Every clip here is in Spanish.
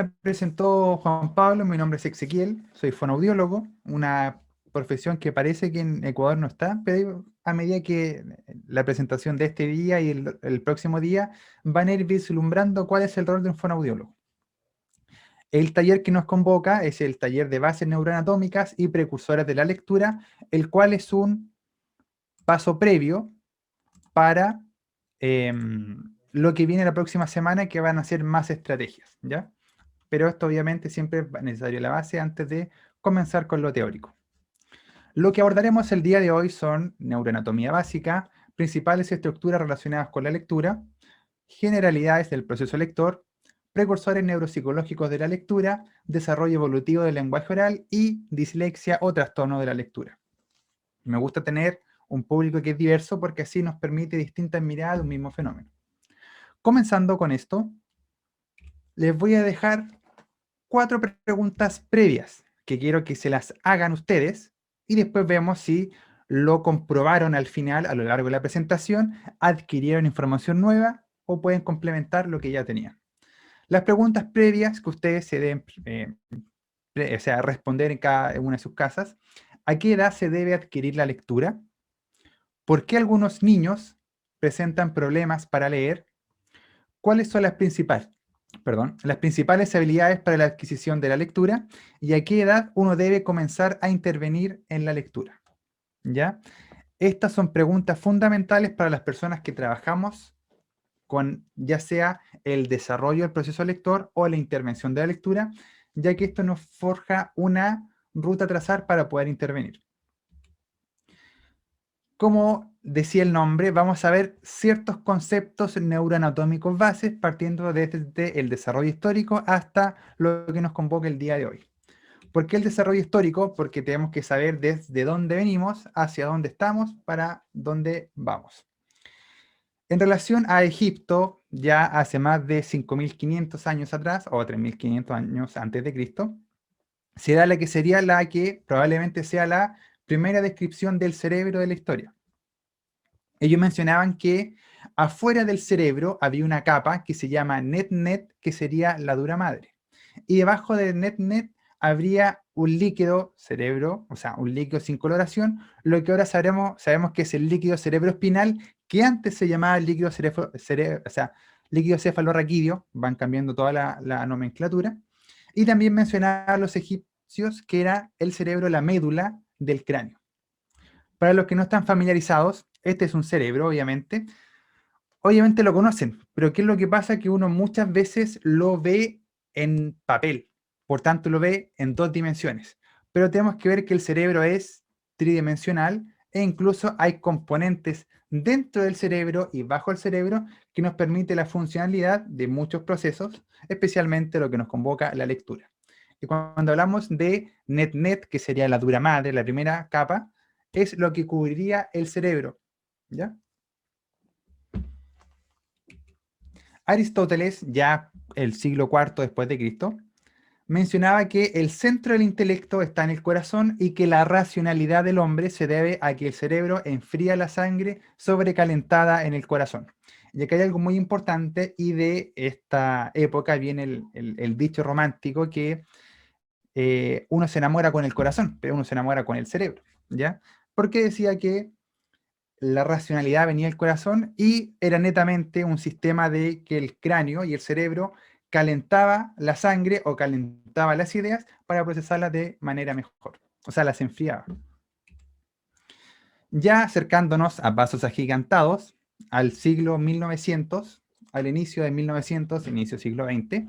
me presentó Juan Pablo, mi nombre es Ezequiel, soy fonoaudiólogo, una profesión que parece que en Ecuador no está, pero a medida que la presentación de este día y el próximo día van a ir vislumbrando cuál es el rol de un fonoaudiólogo. El taller que nos convoca es el taller de bases neuroanatómicas y precursores de la lectura, el cual es un paso previo para lo que viene la próxima semana, que van a ser más estrategias, ¿ya? Pero esto obviamente siempre es necesario la base antes de comenzar con lo teórico. Lo que abordaremos el día de hoy son neuroanatomía básica, principales estructuras relacionadas con la lectura, generalidades del proceso lector, precursores neuropsicológicos de la lectura, desarrollo evolutivo del lenguaje oral y dislexia o trastorno de la lectura. Me gusta tener un público que es diverso porque así nos permite distintas miradas de un mismo fenómeno. Comenzando con esto, les voy a dejar 4 preguntas previas que quiero que se las hagan ustedes y después vemos si lo comprobaron al final, a lo largo de la presentación, adquirieron información nueva o pueden complementar lo que ya tenían. Las preguntas previas que ustedes se deben o sea, responder en cada una de sus casas: ¿a qué edad se debe adquirir la lectura? ¿Por qué algunos niños presentan problemas para leer? ¿Cuáles son las principales habilidades para la adquisición de la lectura y a qué edad uno debe comenzar a intervenir en la lectura? ¿Ya? Estas son preguntas fundamentales para las personas que trabajamos con ya sea el desarrollo del proceso lector o la intervención de la lectura, ya que esto nos forja una ruta a trazar para poder intervenir. Como decía el nombre, vamos a ver ciertos conceptos neuroanatómicos bases partiendo desde el desarrollo histórico hasta lo que nos convoca el día de hoy. ¿Por qué el desarrollo histórico? Porque tenemos que saber desde dónde venimos, hacia dónde estamos, para dónde vamos. En relación a Egipto, ya hace más de 5.500 años atrás, o 3.500 años antes de Cristo, se da la que sería la que probablemente sea la primera descripción del cerebro de la historia. Ellos mencionaban que afuera del cerebro había una capa que se llama net-net, que sería la dura madre. Y debajo del net-net habría un líquido cerebro, o sea, un líquido sin coloración, lo que ahora sabemos que es el líquido cerebroespinal, que antes se llamaba líquido, líquido cefalorraquídeo, van cambiando toda la nomenclatura. Y también mencionaban los egipcios que era el cerebro, la médula del cráneo. Para los que no están familiarizados, este es un cerebro, obviamente. Obviamente lo conocen, pero ¿qué es lo que pasa? Que uno muchas veces lo ve en papel, por tanto lo ve en 2 dimensiones. Pero tenemos que ver que el cerebro es tridimensional e incluso hay componentes dentro del cerebro y bajo el cerebro que nos permite la funcionalidad de muchos procesos, especialmente lo que nos convoca la lectura. Y cuando hablamos de net-net, que sería la dura madre, la primera capa, es lo que cubriría el cerebro, ¿ya? Aristóteles, ya el siglo IV después de Cristo, mencionaba que el centro del intelecto está en el corazón y que la racionalidad del hombre se debe a que el cerebro enfría la sangre sobrecalentada en el corazón. Y acá hay algo muy importante, y de esta época viene el dicho romántico que uno se enamora con el corazón, pero uno se enamora con el cerebro, ¿ya? Porque decía que la racionalidad venía del corazón y era netamente un sistema de que el cráneo y el cerebro calentaba la sangre o calentaba las ideas para procesarlas de manera mejor. O sea, las enfriaba. Ya acercándonos a pasos agigantados al siglo 1900, al inicio de 1900, inicio del siglo XX,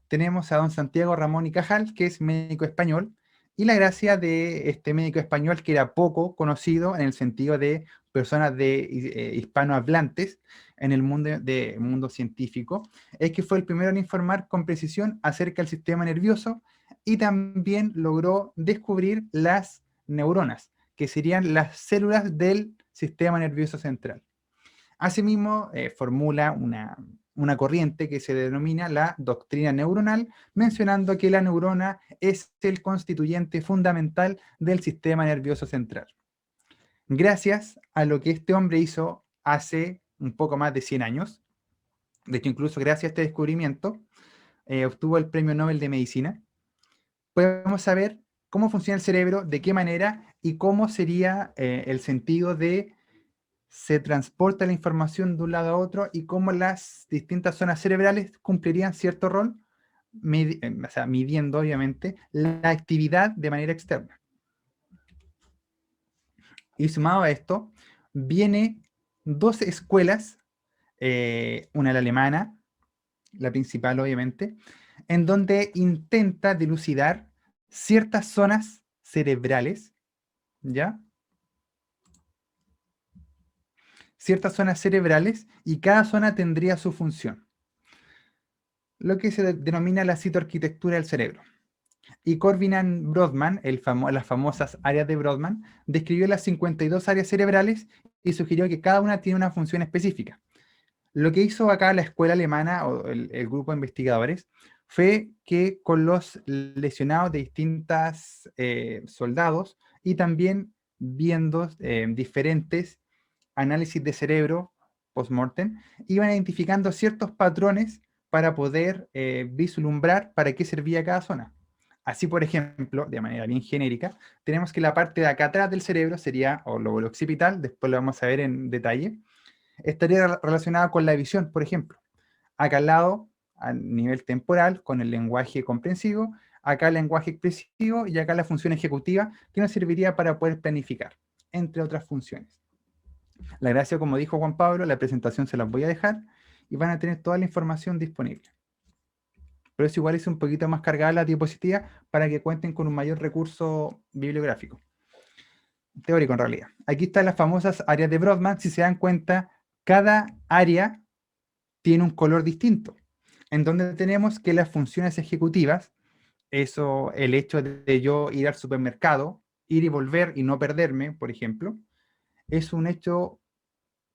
tenemos a don Santiago Ramón y Cajal, que es médico español, y la gracia de este médico español, que era poco conocido en el sentido de personas de hispanohablantes en el mundo científico, es que fue el primero en informar con precisión acerca del sistema nervioso y también logró descubrir las neuronas, que serían las células del sistema nervioso central. Asimismo, formula una corriente que se denomina la doctrina neuronal, mencionando que la neurona es el constituyente fundamental del sistema nervioso central. Gracias a lo que este hombre hizo hace un poco más de 100 años, de hecho incluso gracias a este descubrimiento, obtuvo el Premio Nobel de Medicina, podemos saber cómo funciona el cerebro, de qué manera y cómo sería el sentido de se transporta la información de un lado a otro y cómo las distintas zonas cerebrales cumplirían cierto rol, o sea, midiendo obviamente la actividad de manera externa. Y sumado a esto, viene dos escuelas, una la alemana, la principal obviamente, en donde intenta dilucidar ciertas zonas cerebrales, ¿ya? Ciertas zonas cerebrales y cada zona tendría su función, lo que se denomina la citoarquitectura del cerebro. Y Corvinan Brodmann, las famosas áreas de Brodmann, describió las 52 áreas cerebrales y sugirió que cada una tiene una función específica. Lo que hizo acá la escuela alemana o el grupo de investigadores fue que con los lesionados de distintos soldados y también viendo diferentes análisis de cerebro post-mortem, iban identificando ciertos patrones para poder vislumbrar para qué servía cada zona. Así, por ejemplo, de manera bien genérica, tenemos que la parte de acá atrás del cerebro sería o lóbulo occipital, después lo vamos a ver en detalle, estaría relacionada con la visión, por ejemplo. Acá al lado, a nivel temporal, con el lenguaje comprensivo, acá el lenguaje expresivo y acá la función ejecutiva, que nos serviría para poder planificar, entre otras funciones. La gracia, como dijo Juan Pablo, la presentación se las voy a dejar y van a tener toda la información disponible. Pero es igual es un poquito más cargada la diapositiva para que cuenten con un mayor recurso bibliográfico. Teórico en realidad. Aquí están las famosas áreas de Brodmann. Si se dan cuenta, cada área tiene un color distinto, en donde tenemos que las funciones ejecutivas, eso, el hecho de yo ir al supermercado, ir y volver y no perderme, por ejemplo, es un hecho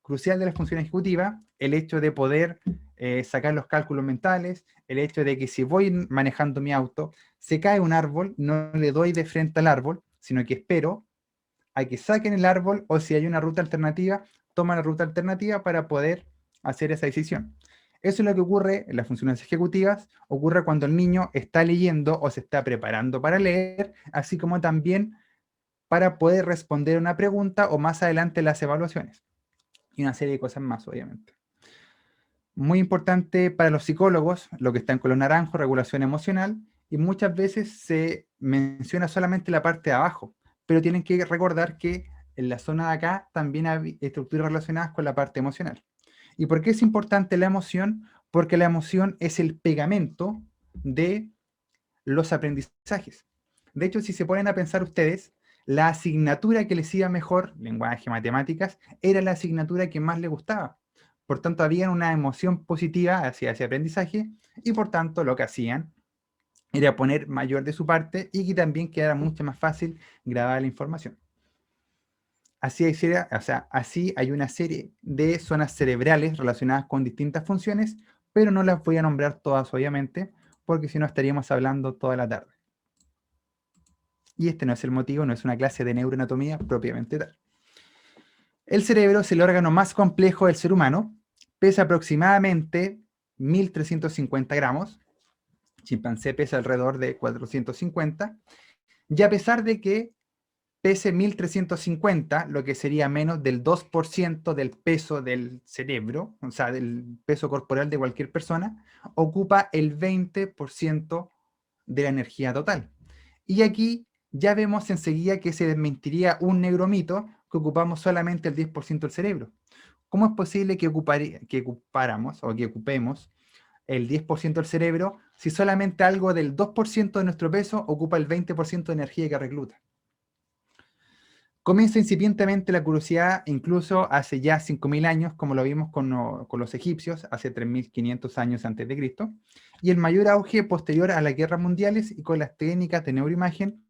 crucial de la función ejecutiva, el hecho de poder sacar los cálculos mentales, el hecho de que si voy manejando mi auto, se cae un árbol, no le doy de frente al árbol, sino que espero a que saquen el árbol o si hay una ruta alternativa, toma la ruta alternativa para poder hacer esa decisión. Eso es lo que ocurre en las funciones ejecutivas, ocurre cuando el niño está leyendo o se está preparando para leer, así como también para poder responder una pregunta o más adelante las evaluaciones. Y una serie de cosas más, obviamente. Muy importante para los psicólogos, lo que está en color naranjo, regulación emocional, y muchas veces se menciona solamente la parte de abajo, pero tienen que recordar que en la zona de acá también hay estructuras relacionadas con la parte emocional. ¿Y por qué es importante la emoción? Porque la emoción es el pegamento de los aprendizajes. De hecho, si se ponen a pensar ustedes, la asignatura que les iba mejor, lenguaje, matemáticas, era la asignatura que más les gustaba. Por tanto, había una emoción positiva hacia ese aprendizaje y por tanto lo que hacían era poner mayor de su parte y que también quedara mucho más fácil grabar la información. Así hay una serie de zonas cerebrales relacionadas con distintas funciones, pero no las voy a nombrar todas, obviamente, porque si no estaríamos hablando toda la tarde. Y este no es el motivo, no es una clase de neuroanatomía propiamente tal. El cerebro es el órgano más complejo del ser humano, pesa aproximadamente 1350 gramos, chimpancé pesa alrededor de 450, y a pesar de que pese 1350, lo que sería menos del 2% del peso del cerebro, o sea, del peso corporal de cualquier persona, ocupa el 20% de la energía total. Y aquí ya vemos enseguida que se desmentiría un neuromito que ocupamos solamente el 10% del cerebro. ¿Cómo es posible que ocupáramos o que ocupemos el 10% del cerebro si solamente algo del 2% de nuestro peso ocupa el 20% de energía que recluta? Comienza incipientemente la curiosidad incluso hace ya 5.000 años, como lo vimos con los egipcios, hace 3.500 años antes de Cristo, y el mayor auge posterior a las guerras mundiales y con las técnicas de neuroimagen.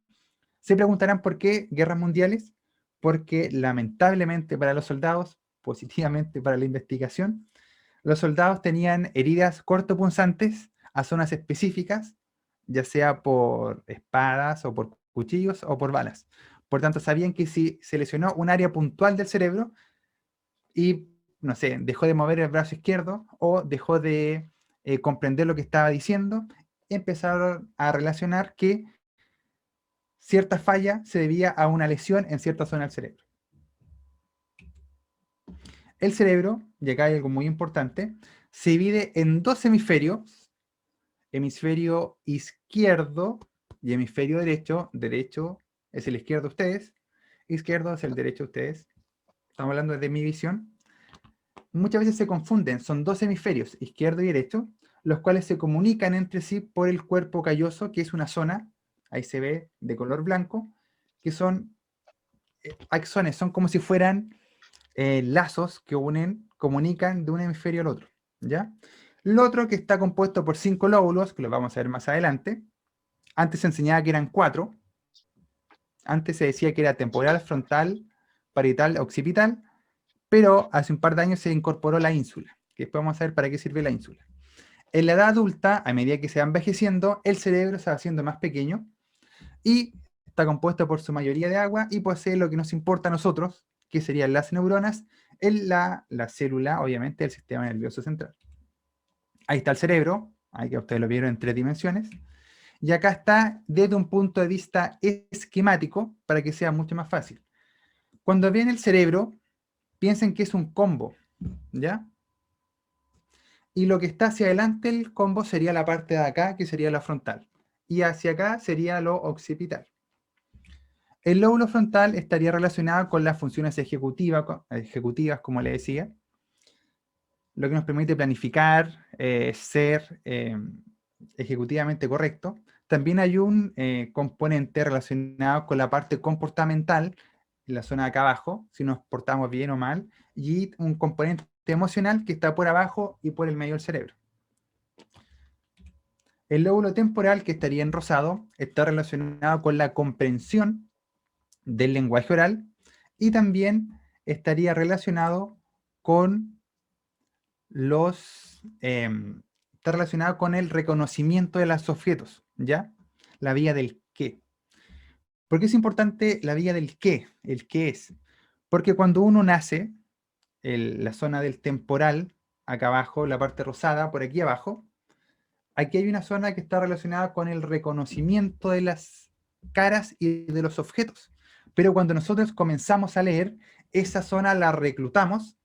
Se preguntarán por qué guerras mundiales, porque lamentablemente para los soldados, positivamente para la investigación, los soldados tenían heridas cortopunzantes a zonas específicas, ya sea por espadas o por cuchillos o por balas. Por tanto, sabían que si se lesionó un área puntual del cerebro y, no sé, dejó de mover el brazo izquierdo o dejó de comprender lo que estaba diciendo, empezaron a relacionar que cierta falla se debía a una lesión en cierta zona del cerebro. El cerebro, y acá hay algo muy importante, se divide en dos hemisferios, hemisferio izquierdo y hemisferio derecho. Derecho es el izquierdo de ustedes, izquierdo es el derecho de ustedes. Estamos hablando de mi visión. Muchas veces se confunden, son dos hemisferios, izquierdo y derecho, los cuales se comunican entre sí por el cuerpo calloso, que es una zona, ahí se ve de color blanco, que son axones, son como si fueran lazos que comunican de un hemisferio al otro, ¿ya? Lo otro que está compuesto por 5 lóbulos, que los vamos a ver más adelante. Antes se enseñaba que eran 4. Antes se decía que era temporal, frontal, parietal, occipital, pero hace un par de años se incorporó la ínsula, que después vamos a ver para qué sirve la ínsula. En la edad adulta, a medida que se va envejeciendo, el cerebro se va haciendo más pequeño y está compuesto por su mayoría de agua y posee lo que nos importa a nosotros, que serían las neuronas, en la célula, obviamente, del sistema nervioso central. Ahí está el cerebro, ahí que ustedes lo vieron en 3 dimensiones, y acá está desde un punto de vista esquemático, para que sea mucho más fácil. Cuando ven el cerebro, piensen que es un combo, ¿ya? Y lo que está hacia adelante el combo sería la parte de acá, que sería la frontal. Y hacia acá sería lo occipital. El lóbulo frontal estaría relacionado con las funciones ejecutivas, como le decía, lo que nos permite planificar, ser ejecutivamente correcto. También hay un componente relacionado con la parte comportamental, en la zona de acá abajo, si nos portamos bien o mal, y un componente emocional que está por abajo y por el medio del cerebro. El lóbulo temporal, que estaría en rosado, está relacionado con la comprensión del lenguaje oral y también estaría relacionado con está relacionado con el reconocimiento de los objetos, ¿ya? La vía del qué. ¿Por qué es importante la vía del qué? El qué es. Porque cuando uno nace, la zona del temporal, acá abajo, la parte rosada, por aquí abajo, aquí hay una zona que está relacionada con el reconocimiento de las caras y de los objetos. Pero cuando nosotros comenzamos a leer, esa zona la reclutamos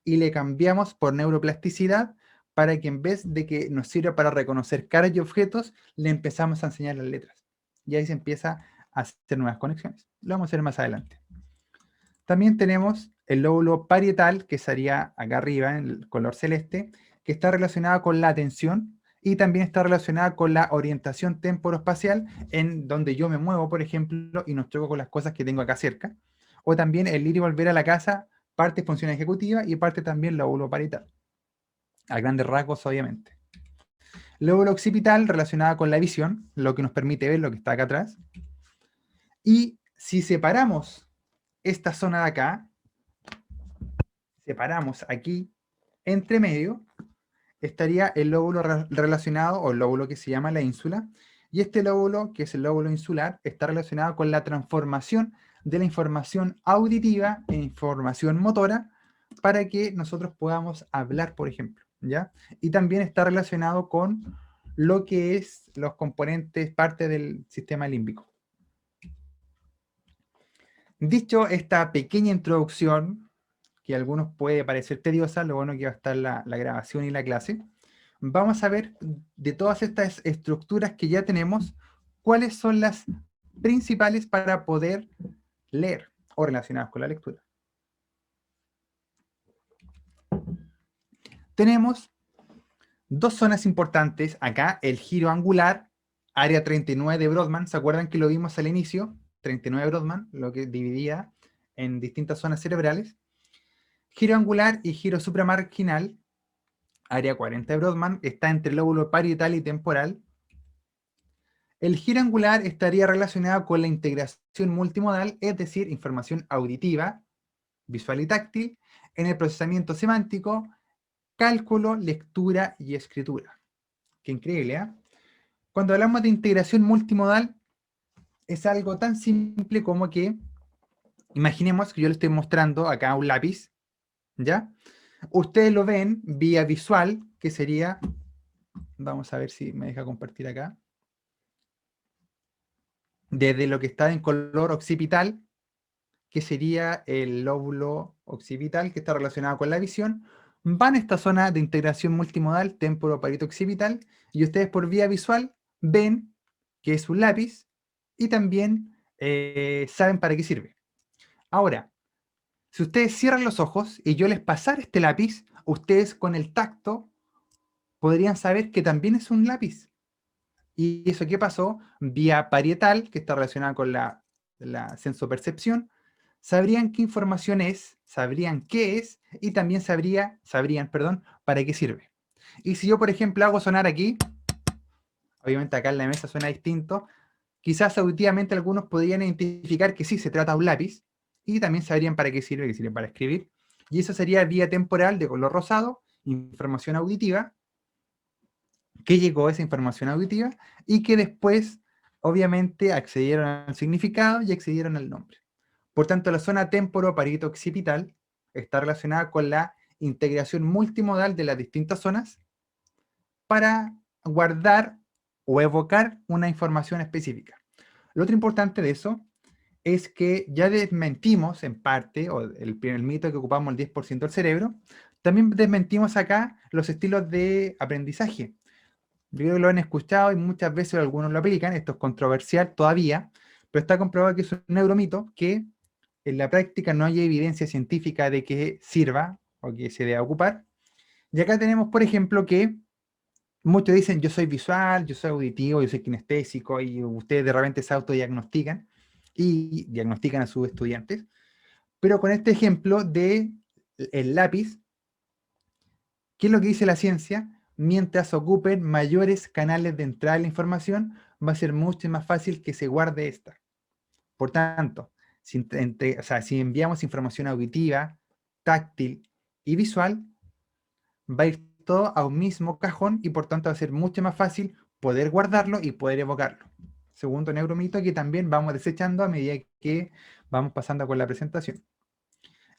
y le cambiamos por neuroplasticidad para que en vez de que nos sirva para reconocer caras y objetos, le empezamos a enseñar las letras. Y ahí se empieza a hacer nuevas conexiones. Lo vamos a hacer más adelante. También tenemos el lóbulo parietal, que estaría acá arriba en el color celeste, que está relacionado con la atención y también está relacionada con la orientación temporoespacial, en donde yo me muevo, por ejemplo, y no choco con las cosas que tengo acá cerca. O también el ir y volver a la casa, parte función ejecutiva y parte también lóbulo parietal. A grandes rasgos, obviamente. Lóbulo occipital relacionada con la visión, lo que nos permite ver lo que está acá atrás. Y si separamos esta zona de acá, separamos aquí, entre medio, estaría el lóbulo relacionado, o el lóbulo que se llama la ínsula, y este lóbulo, que es el lóbulo insular, está relacionado con la transformación de la información auditiva en información motora para que nosotros podamos hablar, por ejemplo, ¿ya? Y también está relacionado con lo que es los componentes, parte del sistema límbico. Dicho esta pequeña introducción, que a algunos puede parecer tediosa, lo bueno que va a estar la grabación y la clase, vamos a ver de todas estas estructuras que ya tenemos, cuáles son las principales para poder leer o relacionadas con la lectura. Tenemos dos zonas importantes acá, el giro angular, área 39 de Brodmann, ¿se acuerdan que lo vimos al inicio? 39 de Brodmann, lo que dividía en distintas zonas cerebrales. Giro angular y giro supramarginal, área 40 de Brodmann, está entre el lóbulo parietal y temporal. El giro angular estaría relacionado con la integración multimodal, es decir, información auditiva, visual y táctil, en el procesamiento semántico, cálculo, lectura y escritura. Qué increíble, ¿eh? Cuando hablamos de integración multimodal, es algo tan simple como que, imaginemos que yo le estoy mostrando acá un lápiz, ¿ya? Ustedes lo ven vía visual, que sería Vamos a ver si me deja compartir acá. Desde lo que está en color occipital, que sería el lóbulo occipital, que está relacionado con la visión, van a esta zona de integración multimodal temporoparieto-occipital, y ustedes por vía visual ven que es un lápiz y también saben para qué sirve. Ahora, si ustedes cierran los ojos y yo les pasara este lápiz, ustedes con el tacto podrían saber que también es un lápiz. ¿Y eso qué pasó? Vía parietal, que está relacionada con la sensopercepción, sabrían qué información es, sabrían qué es y también sabrían, perdón, para qué sirve. Y si yo, por ejemplo, hago sonar aquí, obviamente acá en la mesa suena distinto, quizás auditivamente algunos podrían identificar que sí se trata de un lápiz y también sabrían para qué sirve, que sirve para escribir. Y eso sería vía temporal de color rosado, información auditiva, que llegó esa información auditiva y que después, obviamente, accedieron al significado y accedieron al nombre. Por tanto, la zona temporoparieto-occipital está relacionada con la integración multimodal de las distintas zonas para guardar o evocar una información específica. Lo otro importante de eso es que ya desmentimos en parte, o el mito que ocupamos el 10% del cerebro, también desmentimos acá los estilos de aprendizaje. Yo creo que lo han escuchado y muchas veces algunos lo aplican, esto es controversial todavía, pero está comprobado que es un neuromito que en la práctica no hay evidencia científica de que sirva o que se deba ocupar. Y acá tenemos, por ejemplo, que muchos dicen yo soy visual, yo soy auditivo, yo soy kinestésico y ustedes de repente se autodiagnostican y diagnostican a sus estudiantes. Pero con este ejemplo de el lápiz, ¿qué es lo que dice la ciencia? Mientras ocupen mayores canales de entrada de la información, va a ser mucho más fácil que se guarde esta. Por tanto, si enviamos información auditiva, táctil y visual, va a ir todo a un mismo cajón y por tanto va a ser mucho más fácil poder guardarlo y poder evocarlo. Segundo neuromito que también vamos desechando a medida que vamos pasando con la presentación.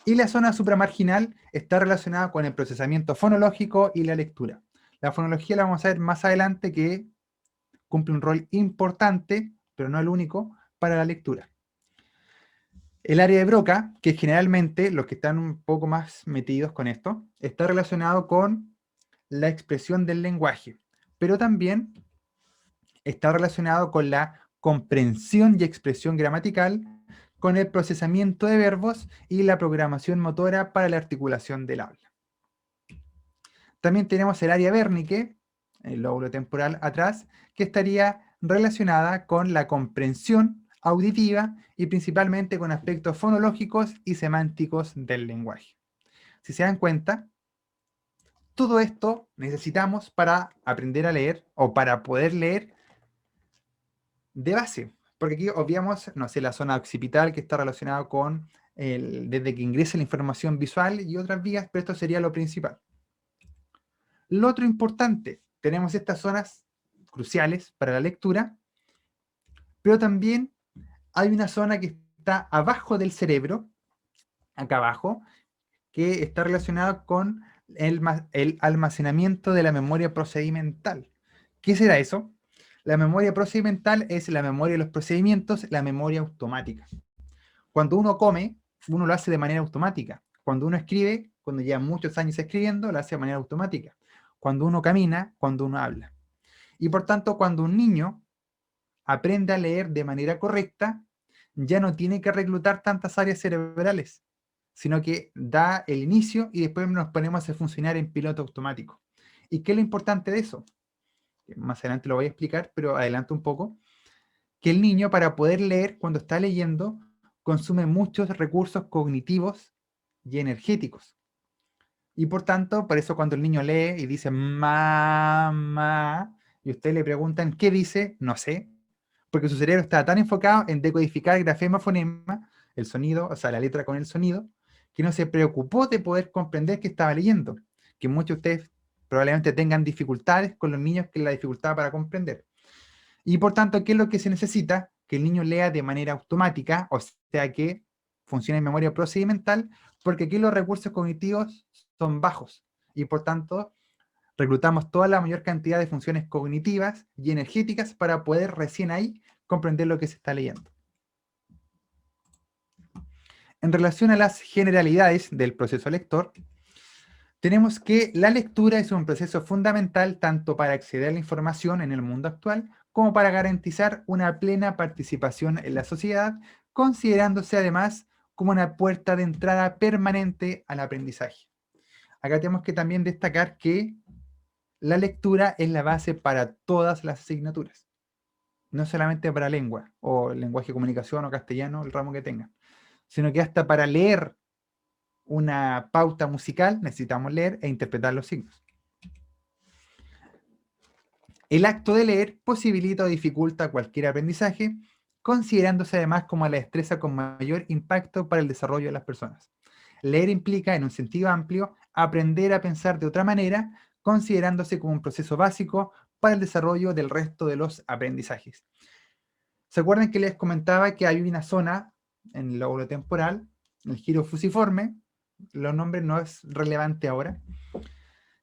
Y la zona supramarginal está relacionada con el procesamiento fonológico y la lectura. La fonología la vamos a ver más adelante, que cumple un rol importante, pero no el único, para la lectura. El área de Broca, que generalmente los que están un poco más metidos con esto, está relacionado con la expresión del lenguaje, pero también está relacionado con la comprensión y expresión gramatical, con el procesamiento de verbos y la programación motora para la articulación del habla. También tenemos el área Wernicke, el lóbulo temporal atrás, que estaría relacionada con la comprensión auditiva y principalmente con aspectos fonológicos y semánticos del lenguaje. Si se dan cuenta, todo esto necesitamos para aprender a leer o para poder leer de base, porque aquí obviamos, no sé, la zona occipital que está relacionada con desde que ingresa la información visual y otras vías, pero esto sería lo principal. Lo otro importante, tenemos estas zonas cruciales para la lectura, pero también hay una zona que está abajo del cerebro, acá abajo, que está relacionada con el almacenamiento de la memoria procedimental. ¿Qué será eso? La memoria procedimental es la memoria de los procedimientos, la memoria automática. Cuando uno come, uno lo hace de manera automática. Cuando uno escribe, cuando lleva muchos años escribiendo, lo hace de manera automática. Cuando uno camina, cuando uno habla. Y por tanto, cuando un niño aprende a leer de manera correcta, ya no tiene que reclutar tantas áreas cerebrales, sino que da el inicio y después nos ponemos a funcionar en piloto automático. ¿Y qué es lo importante de eso? Más adelante lo voy a explicar, pero adelanto un poco. Que el niño, para poder leer, cuando está leyendo, consume muchos recursos cognitivos y energéticos. Y por tanto, por eso cuando el niño lee y dice mamá, y usted le preguntan qué dice, no sé, porque su cerebro está tan enfocado en decodificar grafema, fonema, el sonido, o sea, la letra con el sonido, que no se preocupó de poder comprender que estaba leyendo. Que muchos de ustedes probablemente tengan dificultades con los niños, que es la dificultad para comprender. Y por tanto, ¿qué es lo que se necesita? Que el niño lea de manera automática, o sea, que funcione en memoria procedimental, porque aquí los recursos cognitivos son bajos y por tanto Reclutamos toda la mayor cantidad de funciones cognitivas y energéticas para poder recién ahí comprender lo que se está leyendo. En relación a las generalidades del proceso lector, tenemos que la lectura es un proceso fundamental tanto para acceder a la información en el mundo actual como para garantizar una plena participación en la sociedad, considerándose además como una puerta de entrada permanente al aprendizaje. Acá tenemos que también destacar que la lectura es la base para todas las asignaturas, no solamente para lengua o lenguaje de comunicación o castellano, el ramo que tengan, sino que hasta para leer una pauta musical necesitamos leer e interpretar los signos. El acto de leer posibilita o dificulta cualquier aprendizaje, considerándose además como la destreza con mayor impacto para el desarrollo de las personas. Leer implica, en un sentido amplio, aprender a pensar de otra manera, considerándose como un proceso básico para el desarrollo del resto de los aprendizajes. ¿Se acuerdan que les comentaba que hay una zona en el lóbulo temporal, el giro fusiforme? Los nombres no es relevante ahora,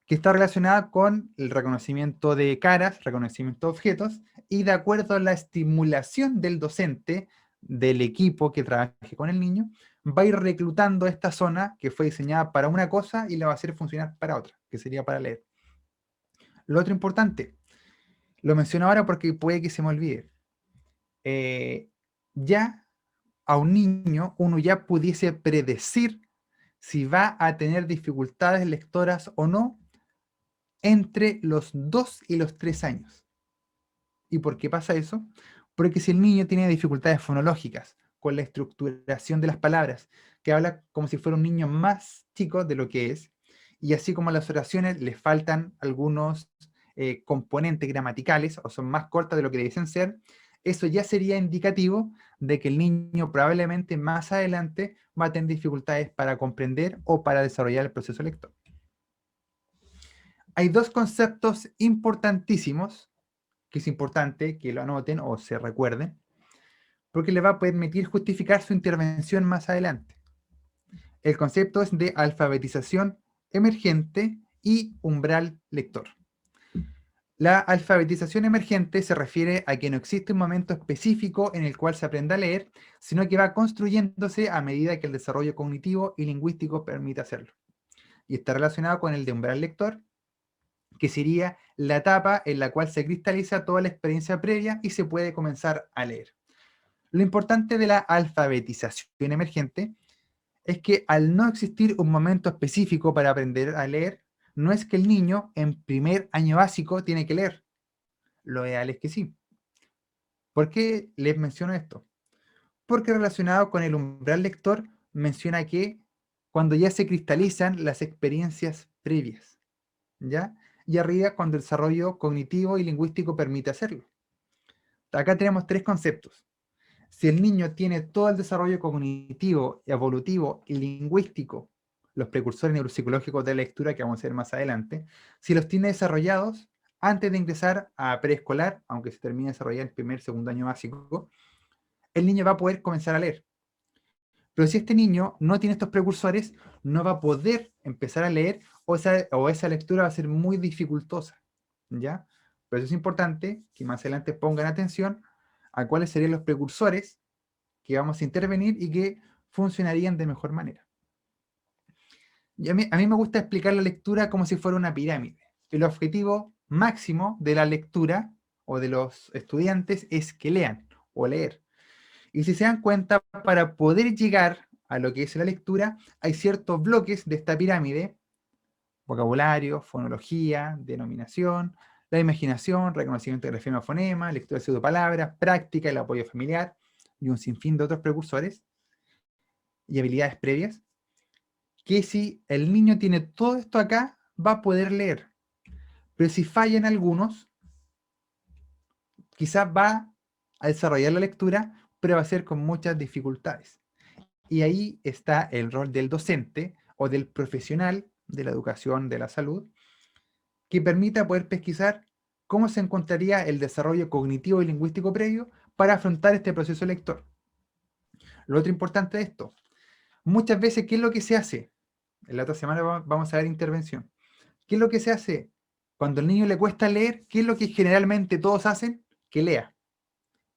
que está relacionada con el reconocimiento de caras, reconocimiento de objetos, y de acuerdo a la estimulación del docente, del equipo que trabaje con el niño, va a ir reclutando esta zona que fue diseñada para una cosa y la va a hacer funcionar para otra, que sería para leer. Lo otro importante, lo menciono ahora porque puede que se me olvide. Ya a un niño uno ya pudiese predecir si va a tener dificultades lectoras o no entre los 2 y los 3 años. ¿Y por qué pasa eso? Porque si el niño tiene dificultades fonológicas con la estructuración de las palabras, que habla como si fuera un niño más chico de lo que es, y así como a las oraciones le faltan algunos componentes gramaticales o son más cortas de lo que deben ser, eso ya sería indicativo de que el niño probablemente más adelante va a tener dificultades para comprender o para desarrollar el proceso lector. Hay dos conceptos importantísimos, que es importante que lo anoten o se recuerden, porque le va a permitir justificar su intervención más adelante. El concepto es de alfabetización emergente y umbral lector. La alfabetización emergente se refiere a que no existe un momento específico en el cual se aprenda a leer, sino que va construyéndose a medida que el desarrollo cognitivo y lingüístico permite hacerlo. Y está relacionado con el de umbral lector, que sería la etapa en la cual se cristaliza toda la experiencia previa y se puede comenzar a leer. Lo importante de la alfabetización emergente es que al no existir un momento específico para aprender a leer, no es que el niño en primer año básico tiene que leer. Lo ideal es que sí. ¿Por qué les menciono esto? Porque relacionado con el umbral lector menciona que cuando ya se cristalizan las experiencias previas, ¿ya? Y arriba cuando el desarrollo cognitivo y lingüístico permite hacerlo. Acá tenemos tres conceptos. Si el niño tiene todo el desarrollo cognitivo, evolutivo y lingüístico, los precursores neuropsicológicos de la lectura que vamos a ver más adelante, si los tiene desarrollados antes de ingresar a preescolar, aunque se termine de desarrollar el primer, segundo año básico, el niño va a poder comenzar a leer. Pero si este niño no tiene estos precursores, no va a poder empezar a leer o esa lectura va a ser muy dificultosa, ¿ya? Por eso es importante que más adelante pongan atención a cuáles serían los precursores que vamos a intervenir y que funcionarían de mejor manera. Y a mí me gusta explicar la lectura como si fuera una pirámide. El objetivo máximo de la lectura o de los estudiantes es que lean o leer. Y si se dan cuenta, para poder llegar a lo que es la lectura, hay ciertos bloques de esta pirámide: vocabulario, fonología, denominación, la imaginación, reconocimiento de grafema fonema, lectura de pseudopalabras, práctica, el apoyo familiar y un sinfín de otros precursores y habilidades previas, que si el niño tiene todo esto acá, va a poder leer. Pero si fallan algunos, quizás va a desarrollar la lectura, pero va a ser con muchas dificultades. Y ahí está el rol del docente o del profesional de la educación de la salud, que permita poder pesquisar cómo se encontraría el desarrollo cognitivo y lingüístico previo para afrontar este proceso lector. Lo otro importante de esto, muchas veces, ¿qué es lo que se hace? En la otra semana vamos a ver intervención. ¿Qué es lo que se hace? Cuando al niño le cuesta leer, ¿qué es lo que generalmente todos hacen? Que lea.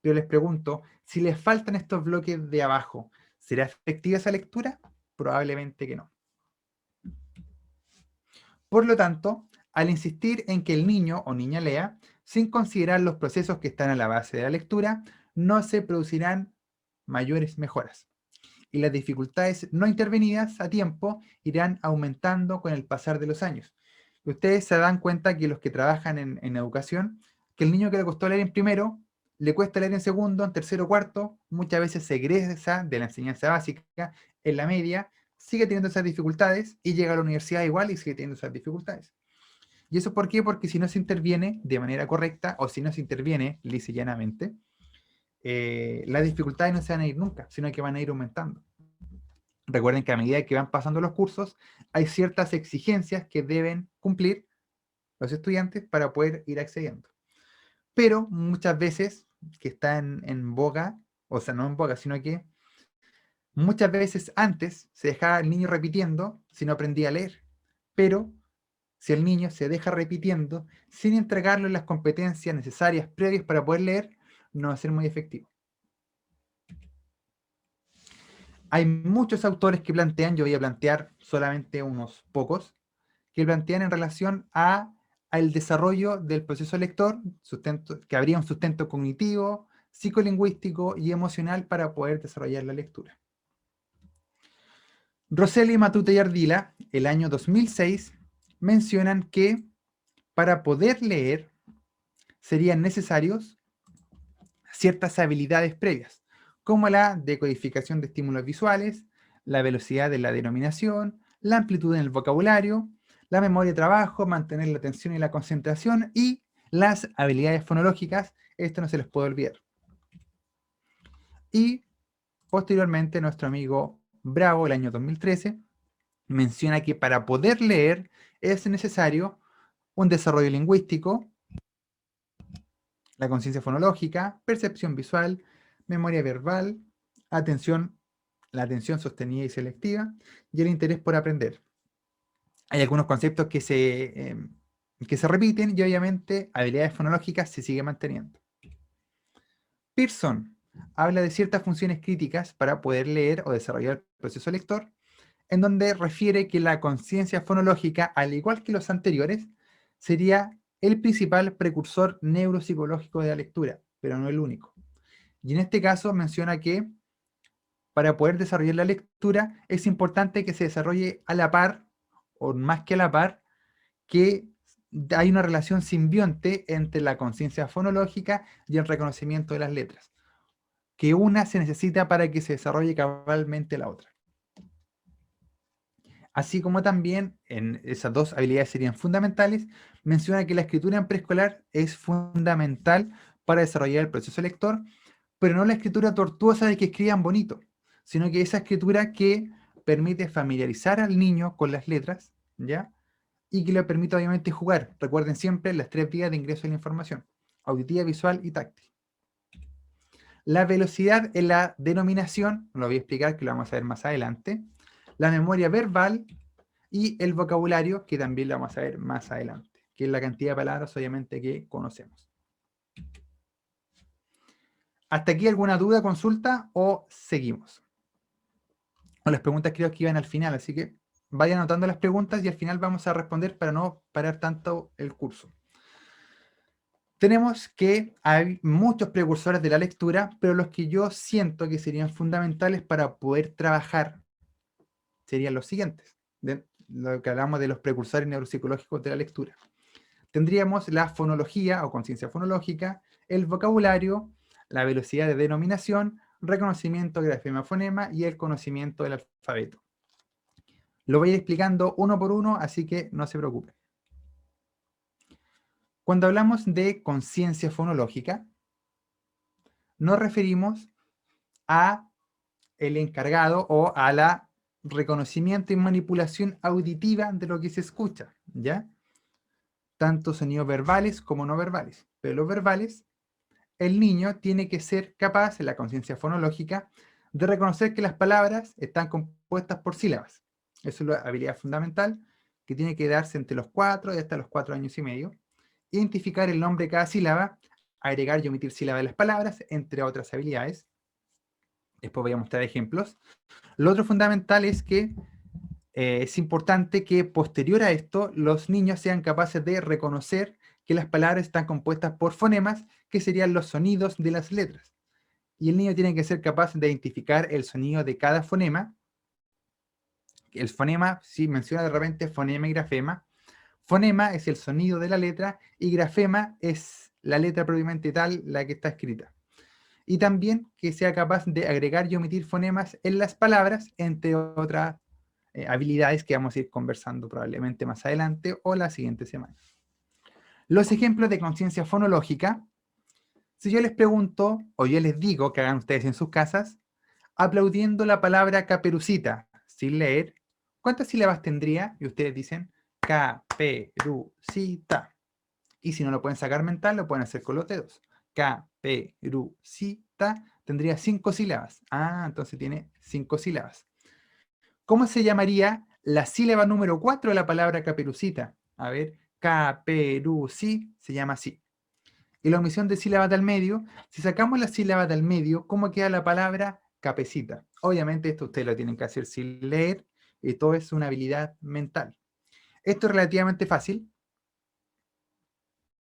Pero les pregunto, si les faltan estos bloques de abajo, ¿será efectiva esa lectura? Probablemente que no. Por lo tanto, al insistir en que el niño o niña lea, sin considerar los procesos que están a la base de la lectura, no se producirán mayores mejoras. Y las dificultades no intervenidas a tiempo irán aumentando con el pasar de los años. Y ustedes se dan cuenta que los que trabajan en educación, que el niño que le costó leer en primero, le cuesta leer en segundo, en tercero, cuarto, muchas veces se egresa de la enseñanza básica, en la media, sigue teniendo esas dificultades y llega a la universidad igual y sigue teniendo esas dificultades. ¿Y eso por qué? Porque si no se interviene de manera correcta o si no se interviene lisa y llanamente, las dificultades no se van a ir nunca, sino que van a ir aumentando. Recuerden que a medida que van pasando los cursos, hay ciertas exigencias que deben cumplir los estudiantes para poder ir accediendo. Pero muchas veces, que está en boga, o sea, no en boga, sino que muchas veces antes se dejaba al niño repitiendo si no aprendía a leer. Pero si el niño se deja repitiendo sin entregarle las competencias necesarias previas para poder leer, no va a ser muy efectivo. Hay muchos autores que plantean, yo voy a plantear solamente unos pocos, que plantean en relación al desarrollo del proceso lector, que habría un sustento cognitivo, psicolingüístico y emocional para poder desarrollar la lectura. Rosselli, Matute y Ardila, el año 2006, mencionan que para poder leer serían necesarios ciertas habilidades previas, como la decodificación de estímulos visuales, la velocidad de la denominación, la amplitud en el vocabulario, la memoria de trabajo, mantener la atención y la concentración y las habilidades fonológicas. Esto no se les puede olvidar. Y posteriormente nuestro amigo Bravo, el año 2013, menciona que para poder leer es necesario un desarrollo lingüístico, la conciencia fonológica, percepción visual, memoria verbal, atención, la atención sostenida y selectiva, y el interés por aprender. Hay algunos conceptos que se repiten y obviamente habilidades fonológicas se sigue manteniendo. Pearson habla de ciertas funciones críticas para poder leer o desarrollar el proceso lector, en donde refiere que la conciencia fonológica, al igual que los anteriores, sería el principal precursor neuropsicológico de la lectura, pero no el único. Y en este caso menciona que para poder desarrollar la lectura es importante que se desarrolle a la par, o más que a la par, que hay una relación simbionte entre la conciencia fonológica y el reconocimiento de las letras, que una se necesita para que se desarrolle cabalmente la otra. Así como también, en esas dos habilidades serían fundamentales, menciona que la escritura en preescolar es fundamental para desarrollar el proceso lector, pero no la escritura tortuosa de que escriban bonito, sino que esa escritura que permite familiarizar al niño con las letras, ¿ya? Y que le permite obviamente jugar. Recuerden siempre las 3 vías de ingreso de la información: auditiva, visual y táctil. La velocidad en la denominación, lo voy a explicar que lo vamos a ver más adelante. La memoria verbal y el vocabulario, que también lo vamos a ver más adelante, que es la cantidad de palabras obviamente que conocemos. ¿Hasta aquí alguna duda, consulta o seguimos? O las preguntas creo que iban al final, así que vayan anotando las preguntas y al final vamos a responder para no parar tanto el curso. Tenemos que hay muchos precursores de la lectura, pero los que yo siento que serían fundamentales para poder trabajar serían los siguientes, de lo que hablamos de los precursores neuropsicológicos de la lectura. Tendríamos la fonología o conciencia fonológica, el vocabulario, la velocidad de denominación, reconocimiento de grafema fonema y el conocimiento del alfabeto. Lo voy a ir explicando uno por uno, así que no se preocupen. Cuando hablamos de conciencia fonológica, nos referimos a el encargado o a la reconocimiento y manipulación auditiva de lo que se escucha, ¿ya? Tanto sonidos verbales como no verbales. Pero los verbales, el niño tiene que ser capaz, en la conciencia fonológica, de reconocer que las palabras están compuestas por sílabas. Eso es la habilidad fundamental, que tiene que darse entre los 4 y hasta los 4 años y medio. Identificar el nombre de cada sílaba, agregar y omitir sílabas de las palabras, entre otras habilidades. Después voy a mostrar ejemplos. Lo otro fundamental es que es importante que posterior a esto los niños sean capaces de reconocer que las palabras están compuestas por fonemas, que serían los sonidos de las letras. Y el niño tiene que ser capaz de identificar el sonido de cada fonema. El fonema, si menciona de repente fonema y grafema. Fonema es el sonido de la letra y grafema es la letra propiamente tal, la que está escrita. Y también que sea capaz de agregar y omitir fonemas en las palabras, entre otras habilidades que vamos a ir conversando probablemente más adelante o la siguiente semana. Los ejemplos de conciencia fonológica, si yo les pregunto o yo les digo que hagan ustedes en sus casas, aplaudiendo la palabra caperucita sin leer, ¿cuántas sílabas tendría? Y ustedes dicen caperucita. Y si no lo pueden sacar mental, lo pueden hacer con los dedos. Caperucita tendría 5 sílabas. Ah, entonces tiene 5 sílabas. ¿Cómo se llamaría la sílaba número 4 de la palabra caperucita? A ver, caperuci se llama así. Y la omisión de sílabas del medio, si sacamos la sílaba del medio, ¿cómo queda la palabra capecita? Obviamente esto ustedes lo tienen que hacer sin leer, y todo es una habilidad mental. Esto es relativamente fácil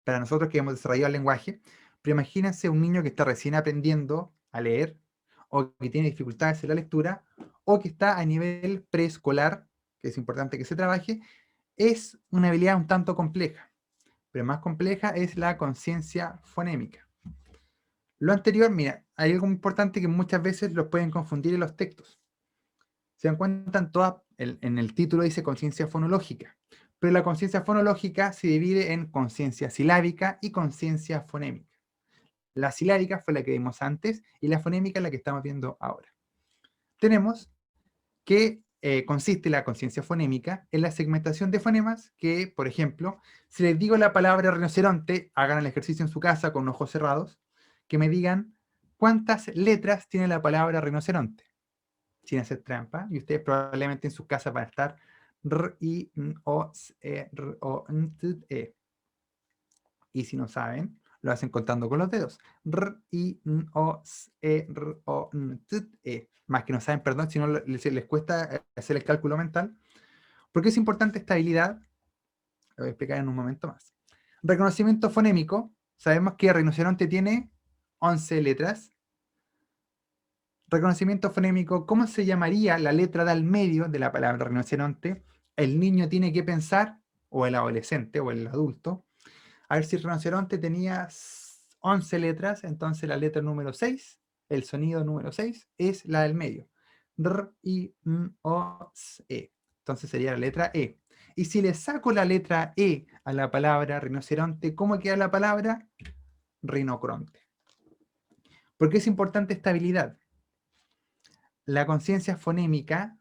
para nosotros que hemos desarrollado el lenguaje, pero imagínense un niño que está recién aprendiendo a leer, o que tiene dificultades en la lectura, o que está a nivel preescolar, que es importante que se trabaje, es una habilidad un tanto compleja, pero más compleja es la conciencia fonémica. Lo anterior, mira, hay algo muy importante que muchas veces los pueden confundir en los textos. Se dan cuenta en el título dice conciencia fonológica, pero la conciencia fonológica se divide en conciencia silábica y conciencia fonémica. La silábica fue la que vimos antes y la fonémica es la que estamos viendo ahora. Tenemos que consiste la conciencia fonémica en la segmentación de fonemas que, por ejemplo, si les digo la palabra rinoceronte, hagan el ejercicio en su casa con ojos cerrados, que me digan cuántas letras tiene la palabra rinoceronte, sin hacer trampa, y ustedes probablemente en sus casas van a estar r, i, n, o, s, e, r, o, n, t, e. Y si no saben, lo hacen contando con los dedos. R, I, N, O, S, E, R, O, N, T, E. Más que no saben, perdón, si no les cuesta hacer el cálculo mental. ¿Por qué es importante esta habilidad? Lo voy a explicar en un momento más. Reconocimiento fonémico. Sabemos que rinoceronte tiene 11 letras. Reconocimiento fonémico, ¿cómo se llamaría la letra del medio de la palabra rinoceronte? El niño tiene que pensar, o el adolescente, o el adulto, a ver si el rinoceronte tenía 11 letras, entonces la letra número 6, el sonido número 6, es la del medio. R, I, N, O, S, E. Entonces sería la letra E. Y si le saco la letra E a la palabra rinoceronte, ¿cómo queda la palabra? Rinocronte. ¿Por qué es importante esta habilidad? La conciencia fonémica,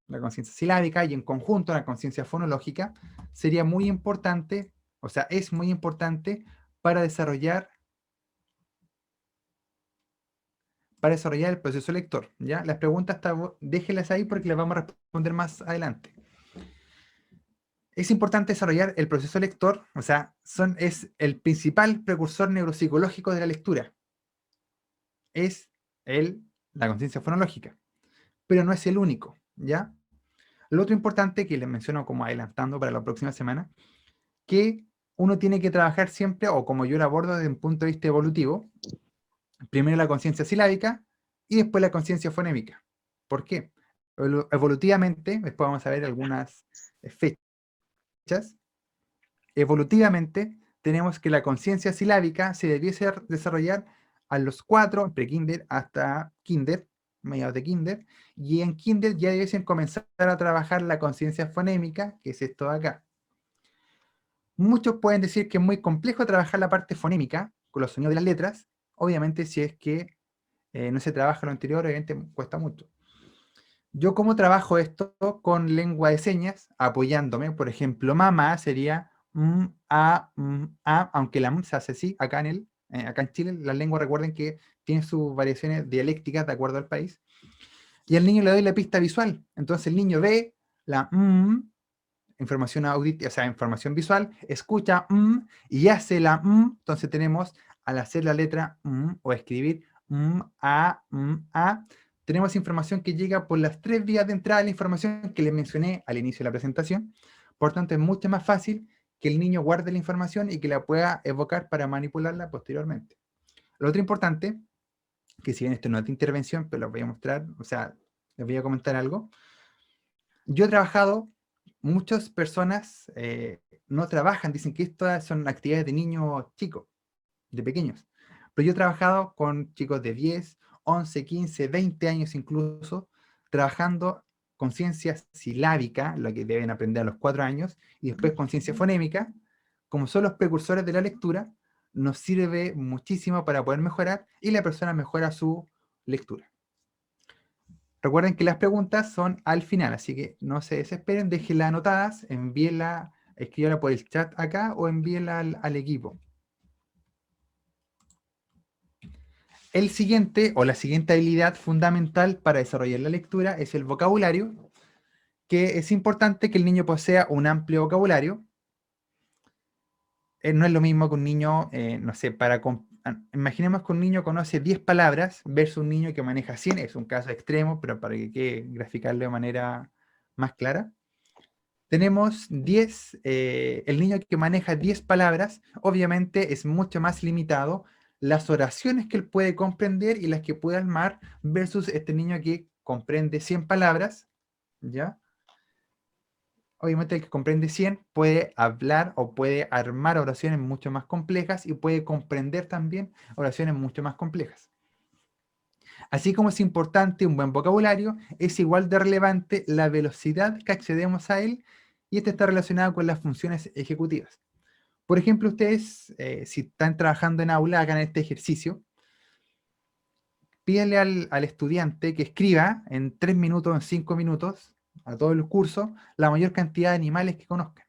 la conciencia silábica y en conjunto la conciencia fonológica sería muy importante, o sea, es muy importante para desarrollar el proceso lector, ¿ya? Las preguntas déjenlas ahí porque las vamos a responder más adelante. Es importante desarrollar el proceso lector, o sea, es el principal precursor neuropsicológico de la lectura. Es la conciencia fonológica, pero no es el único, ¿ya? Lo otro importante que les menciono como adelantando para la próxima semana, que uno tiene que trabajar siempre, o como yo lo abordo desde un punto de vista evolutivo, primero la conciencia silábica y después la conciencia fonémica. ¿Por qué? Evolutivamente, después vamos a ver algunas fechas, evolutivamente tenemos que la conciencia silábica se debiese desarrollar a los 4, pre-kinder hasta kinder, mediados de kinder, y en kinder ya debiesen comenzar a trabajar la conciencia fonémica, que es esto de acá. Muchos pueden decir que es muy complejo trabajar la parte fonémica, con los sonidos de las letras, obviamente si es que no se trabaja lo anterior, obviamente cuesta mucho. Yo como trabajo esto con lengua de señas, apoyándome, por ejemplo, mamá sería a, aunque la se hace así, acá en Chile, las lenguas recuerden que tienen sus variaciones dialécticas de acuerdo al país, y al niño le doy la pista visual, entonces el niño ve la información auditiva, o sea, información visual, escucha y hace la entonces tenemos, al hacer la letra o escribir a, tenemos información que llega por las 3 vías de entrada de la información que les mencioné al inicio de la presentación. Por tanto, es mucho más fácil que el niño guarde la información y que la pueda evocar para manipularla posteriormente. Lo otro importante, que si bien esto no es de intervención, pero lo voy a mostrar, o sea, les voy a comentar algo. Yo he trabajado, muchas personas no trabajan, dicen que estas son actividades de niños chicos, de pequeños. Pero yo he trabajado con chicos de 10, 11, 15, 20 años incluso, trabajando con ciencia silábica, lo que deben aprender a los 4 años, y después con ciencia fonémica, como son los precursores de la lectura, nos sirve muchísimo para poder mejorar y la persona mejora su lectura. Recuerden que las preguntas son al final, así que no se desesperen, déjenlas anotadas, envíenla, escríbanla por el chat acá o envíenla al equipo. El siguiente o la siguiente habilidad fundamental para desarrollar la lectura es el vocabulario, que es importante que el niño posea un amplio vocabulario. No es lo mismo que un niño, no sé, imaginemos que un niño conoce 10 palabras versus un niño que maneja 100, es un caso extremo, pero para que quede graficarlo de manera más clara. Tenemos 10, el niño que maneja 10 palabras, obviamente es mucho más limitado las oraciones que él puede comprender y las que puede armar versus este niño que comprende 100 palabras, ¿ya? Obviamente el que comprende 100 puede hablar o puede armar oraciones mucho más complejas y puede comprender también oraciones mucho más complejas. Así como es importante un buen vocabulario, es igual de relevante la velocidad que accedemos a él y este está relacionado con las funciones ejecutivas. Por ejemplo, ustedes, si están trabajando en aula, hagan este ejercicio. Pídanle al estudiante que escriba en 3 minutos, en 5 minutos, a todo el curso, la mayor cantidad de animales que conozcan.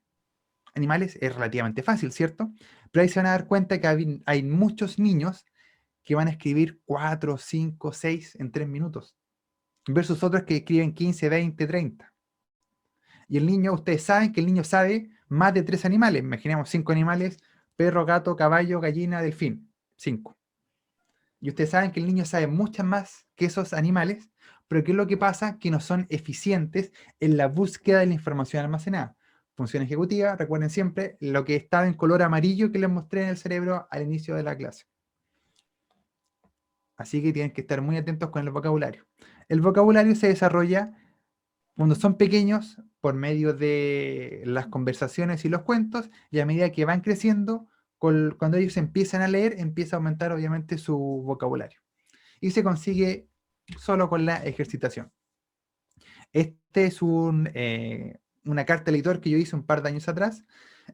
Animales es relativamente fácil, ¿cierto? Pero ahí se van a dar cuenta que hay muchos niños que van a escribir 4, 5, 6 en 3 minutos, versus otros que escriben 15, 20, 30. Y el niño, ustedes saben que el niño sabe más de 3 animales. Imaginemos 5 animales: perro, gato, caballo, gallina, delfín. 5. Y ustedes saben que el niño sabe muchas más que esos animales, pero ¿qué es lo que pasa? Que no son eficientes en la búsqueda de la información almacenada. Función ejecutiva, recuerden siempre lo que estaba en color amarillo que les mostré en el cerebro al inicio de la clase. Así que tienen que estar muy atentos con el vocabulario. El vocabulario se desarrolla cuando son pequeños por medio de las conversaciones y los cuentos, y a medida que van creciendo, cuando ellos empiezan a leer, empieza a aumentar obviamente su vocabulario. Y se consigue solo con la ejercitación. Este es una carta de lector que yo hice un par de años atrás,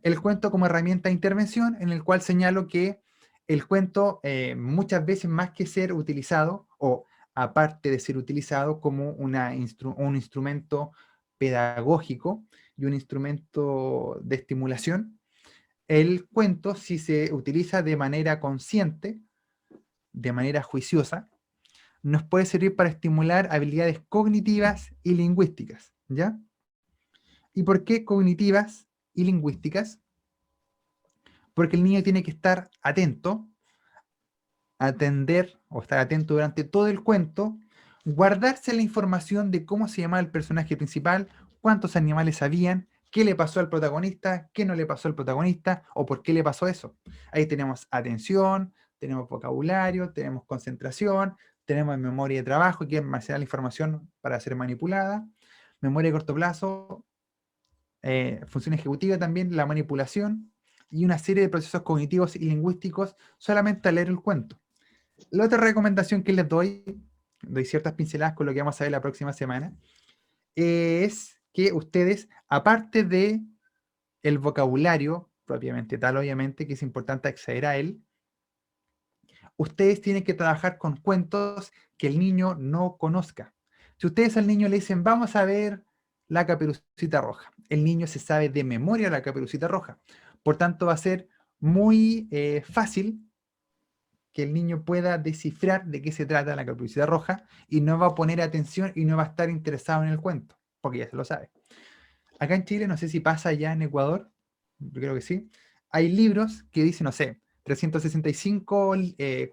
el cuento como herramienta de intervención, en el cual señalo que el cuento muchas veces más que ser utilizado, o aparte de ser utilizado como un instrumento pedagógico y un instrumento de estimulación, el cuento, si se utiliza de manera consciente, de manera juiciosa, nos puede servir para estimular habilidades cognitivas y lingüísticas, ¿ya? ¿Y por qué cognitivas y lingüísticas? Porque el niño tiene que estar atento, atender o estar atento durante todo el cuento, guardarse la información de cómo se llamaba el personaje principal, cuántos animales habían, qué le pasó al protagonista, qué no le pasó al protagonista o por qué le pasó eso. Ahí tenemos atención, tenemos vocabulario, tenemos concentración, tenemos memoria de trabajo, que es almacenar la información para ser manipulada, memoria de corto plazo, función ejecutiva también, la manipulación y una serie de procesos cognitivos y lingüísticos solamente al leer el cuento. La otra recomendación que les doy ciertas pinceladas con lo que vamos a ver la próxima semana, es que ustedes, aparte de el vocabulario propiamente tal, obviamente, que es importante acceder a él, ustedes tienen que trabajar con cuentos que el niño no conozca. Si ustedes al niño le dicen, vamos a ver La Caperucita Roja, el niño se sabe de memoria La Caperucita Roja. Por tanto, va a ser muy fácil que el niño pueda descifrar de qué se trata La Caperucita Roja y no va a poner atención y no va a estar interesado en el cuento, porque ya se lo sabe. acá en Chile, no sé si pasa allá en Ecuador, yo creo que sí, hay libros que dicen, no sé, 365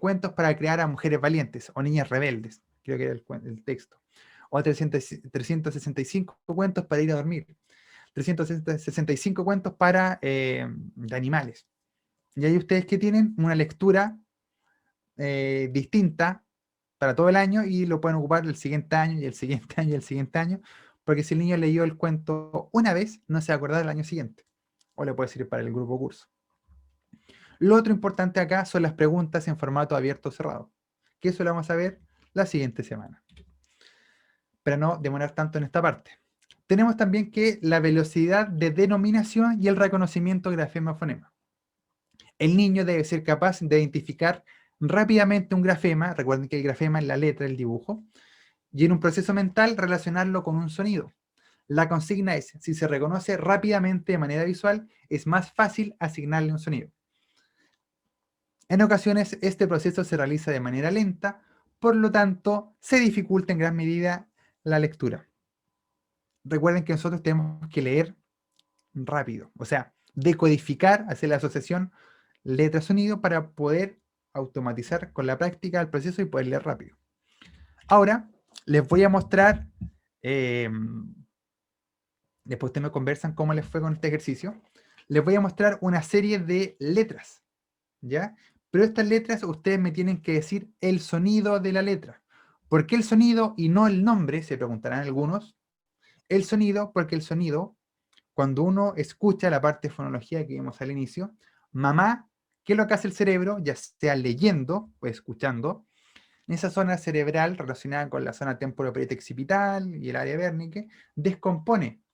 cuentos para crear a mujeres valientes o niñas rebeldes, creo que era el texto. O 365 cuentos para ir a dormir. 365 cuentos para de animales. Y ahí ustedes que tienen una lectura distinta para todo el año y lo pueden ocupar el siguiente año y el siguiente año y el siguiente año, porque si el niño leyó el cuento una vez, no se va a acordar del año siguiente, o le puede servir para el grupo curso. Lo otro importante acá son las preguntas en formato abierto o cerrado, que eso lo vamos a ver la siguiente semana, para no demorar tanto en esta parte. Tenemos también que la velocidad de denominación y el reconocimiento grafema-fonema. El niño debe ser capaz de identificar rápidamente un grafema, recuerden que el grafema es la letra, el dibujo, y en un proceso mental relacionarlo con un sonido. La consigna es, si se reconoce rápidamente de manera visual, es más fácil asignarle un sonido. En ocasiones este proceso se realiza de manera lenta, por lo tanto se dificulta en gran medida la lectura. Recuerden que nosotros tenemos que leer rápido, o sea, decodificar, hacer la asociación letra-sonido para poder automatizar con la práctica el proceso y poder leer rápido. Ahora les voy a mostrar, después ustedes me conversan cómo les fue con este ejercicio, les voy a mostrar una serie de letras, ¿ya? Pero estas letras ustedes me tienen que decir el sonido de la letra. ¿Por qué el sonido y no el nombre? Se preguntarán algunos. El sonido, porque el sonido, cuando uno escucha la parte de fonología que vimos al inicio, mamá, ¿qué es lo que hace el cerebro? Ya sea leyendo o escuchando, en esa zona cerebral relacionada con la zona temporoperiodo-occipital y el área vérnice, descompone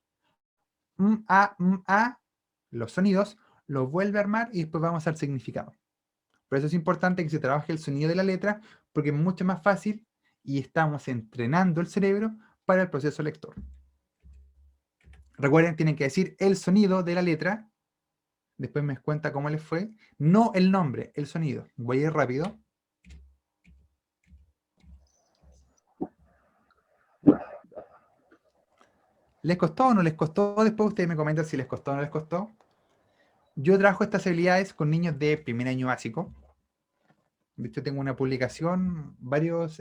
los sonidos, los vuelve a armar y después vamos al significado. Por eso es importante que se trabaje el sonido de la letra, porque es mucho más fácil y estamos entrenando el cerebro para el proceso lector. Recuerden, tienen que decir el sonido de la letra, después me cuenta cómo les fue, no el nombre, el sonido. Voy a ir rápido. ¿Les costó o no les costó? Después ustedes me comentan si les costó o no les costó. Yo trabajo estas habilidades con niños de primer año básico. De hecho, tengo una publicación, varias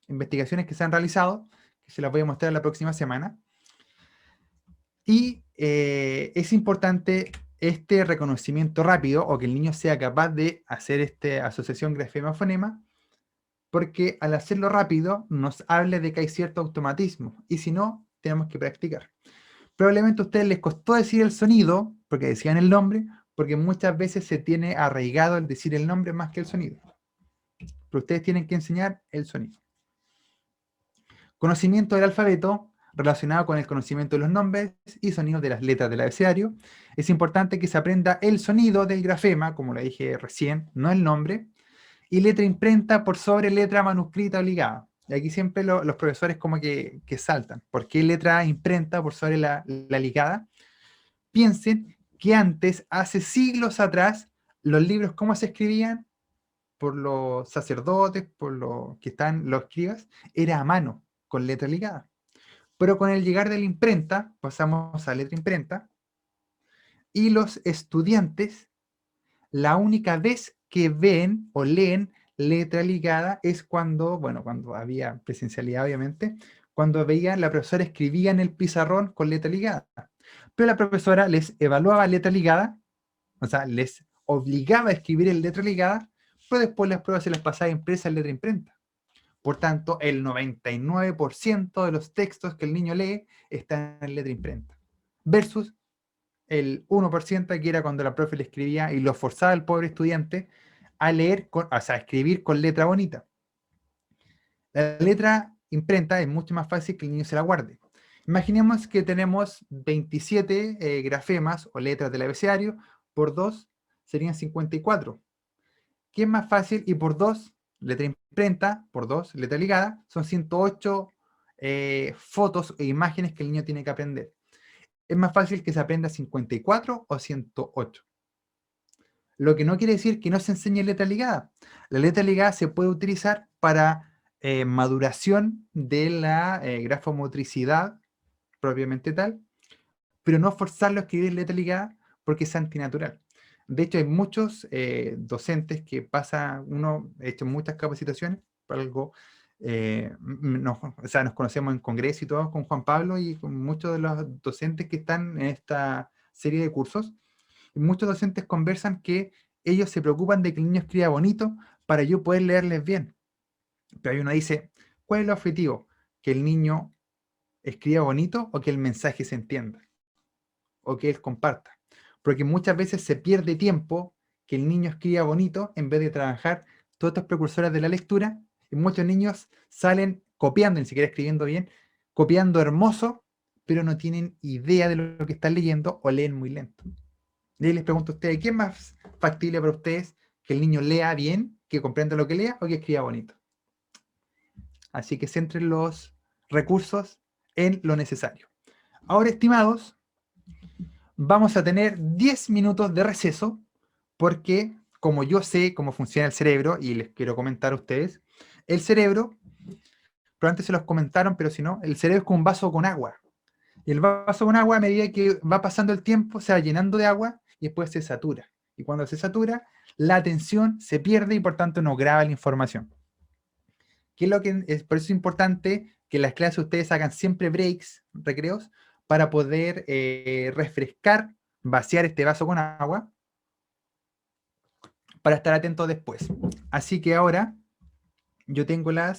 investigaciones que se han realizado, que se las voy a mostrar la próxima semana. Y es importante este reconocimiento rápido o que el niño sea capaz de hacer esta asociación grafema-fonema, porque al hacerlo rápido nos habla de que hay cierto automatismo y si no, tenemos que practicar. Probablemente a ustedes les costó decir el sonido, porque decían el nombre, porque muchas veces se tiene arraigado el decir el nombre más que el sonido. Pero ustedes tienen que enseñar el sonido. Conocimiento del alfabeto relacionado con el conocimiento de los nombres y sonidos de las letras del abecedario. Es importante que se aprenda el sonido del grafema, como lo dije recién, no el nombre, y letra imprenta por sobre letra manuscrita obligada. Y aquí siempre los profesores como que saltan. ¿Por qué letra imprenta por sobre la ligada? Piensen que antes, hace siglos atrás, los libros, ¿cómo se escribían? Por los sacerdotes, por los que están los escribas, era a mano, con letra ligada. Pero con el llegar de la imprenta, pasamos a letra imprenta, y los estudiantes, la única vez que ven o leen letra ligada es cuando, bueno, cuando había presencialidad obviamente, cuando veían la profesora escribía en el pizarrón con letra ligada. Pero la profesora les evaluaba letra ligada, o sea, les obligaba a escribir en letra ligada, pero después las pruebas se las pasaba impresas en letra imprenta. Por tanto, el 99% de los textos que el niño lee están en letra imprenta. Versus el 1% que era cuando la profe le escribía y lo forzaba al pobre estudiante a leer, o sea, a escribir con letra bonita. La letra imprenta es mucho más fácil que el niño se la guarde. Imaginemos que tenemos 27 grafemas o letras del abecedario, por 2 serían 54. ¿Qué es más fácil? Y por 2, letra imprenta, por 2, letra ligada, son 108 fotos e imágenes que el niño tiene que aprender. ¿Es más fácil que se aprenda 54 o 108? Lo que no quiere decir que no se enseñe letra ligada. La letra ligada se puede utilizar para maduración de la grafomotricidad propiamente tal, pero no forzarlo a escribir en letra ligada porque es antinatural. De hecho, hay muchos docentes que uno ha hecho muchas capacitaciones, por algo, o sea, nos conocemos en congreso y todo con Juan Pablo y con muchos de los docentes que están en esta serie de cursos. Y muchos docentes conversan que ellos se preocupan de que el niño escriba bonito para yo poder leerles bien. Pero ahí uno dice, ¿cuál es el objetivo? ¿Que el niño escriba bonito o que el mensaje se entienda? O que él comparta. Porque muchas veces se pierde tiempo que el niño escriba bonito en vez de trabajar todos estos precursores de la lectura, y muchos niños salen copiando, ni siquiera escribiendo bien, copiando hermoso, pero no tienen idea de lo que están leyendo o leen muy lento. Y ahí les pregunto a ustedes, ¿qué es más factible para ustedes? ¿Que el niño lea bien, que comprenda lo que lea, o que escriba bonito? Así que centren los recursos en lo necesario. Ahora, estimados, vamos a tener 10 minutos de receso porque, como yo sé cómo funciona el cerebro, y les quiero comentar a ustedes, el cerebro, pero antes se los comentaron, pero si no, el cerebro es como un vaso con agua. Y el vaso con agua, a medida que va pasando el tiempo, se va llenando de agua y después se satura. Y cuando se satura, la atención se pierde y por tanto no graba la información. ¿Qué es lo que es? Por eso es importante que en las clases ustedes hagan siempre breaks, recreos, para poder refrescar, vaciar este vaso con agua, para estar atentos después. Así que ahora yo tengo o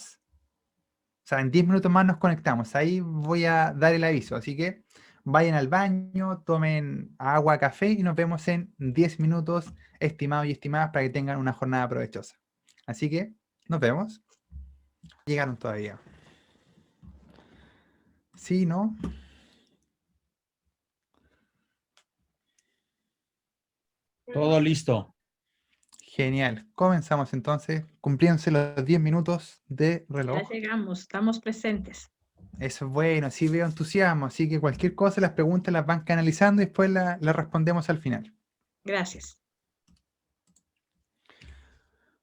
sea, en 10 minutos más nos conectamos. Ahí voy a dar el aviso. Así que vayan al baño, tomen agua, café y nos vemos en 10 minutos, estimados y estimadas, para que tengan una jornada provechosa. Así que nos vemos. Llegaron todavía. Sí, ¿no? Todo listo. Genial. Comenzamos entonces. Cumpliéndose los 10 minutos de reloj. Ya llegamos, estamos presentes. Eso es bueno, sí veo entusiasmo. Así que cualquier cosa, las preguntas las van canalizando y después las respondemos al final. Gracias.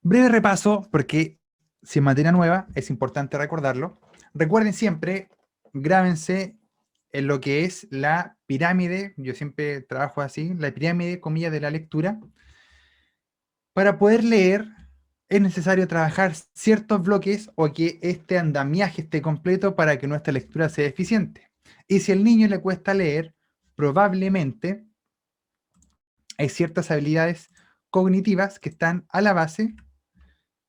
Breve repaso, porque si es materia nueva, es importante recordarlo. Recuerden siempre, grábense en lo que es la pirámide. Yo siempre trabajo así, la pirámide, comillas, de la lectura. Para poder leer es necesario trabajar ciertos bloques o que este andamiaje esté completo para que nuestra lectura sea eficiente. Y si al niño le cuesta leer, probablemente hay ciertas habilidades cognitivas que están a la base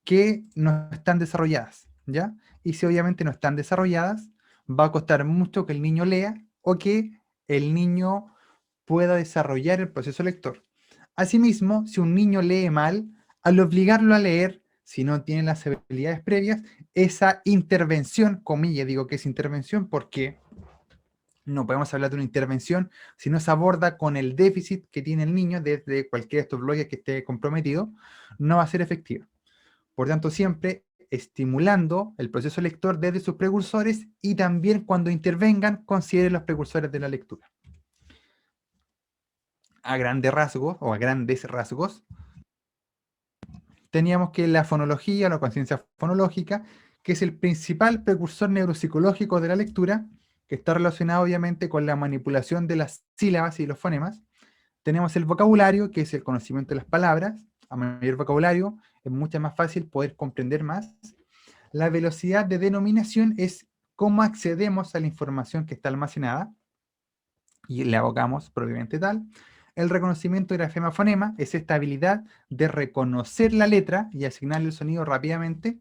que no están desarrolladas, ¿ya? Y si obviamente no están desarrolladas, va a costar mucho que el niño lea o que el niño pueda desarrollar el proceso lector. Asimismo, si un niño lee mal, al obligarlo a leer, si no tiene las habilidades previas, esa intervención, comillas, digo que es intervención porque no podemos hablar de una intervención si no se aborda con el déficit que tiene el niño desde cualquiera de estos bloques que esté comprometido, no va a ser efectiva. Por tanto, siempre estimulando el proceso lector desde sus precursores y también cuando intervengan, consideren los precursores de la lectura. A grandes rasgos, teníamos que la fonología, la conciencia fonológica, que es el principal precursor neuropsicológico de la lectura, que está relacionado obviamente con la manipulación de las sílabas y los fonemas. Tenemos el vocabulario, que es el conocimiento de las palabras. A mayor vocabulario es mucho más fácil poder comprender más. La velocidad de denominación es cómo accedemos a la información que está almacenada y le abocamos propiamente tal. El reconocimiento de grafema-fonema es esta habilidad de reconocer la letra y asignarle el sonido rápidamente.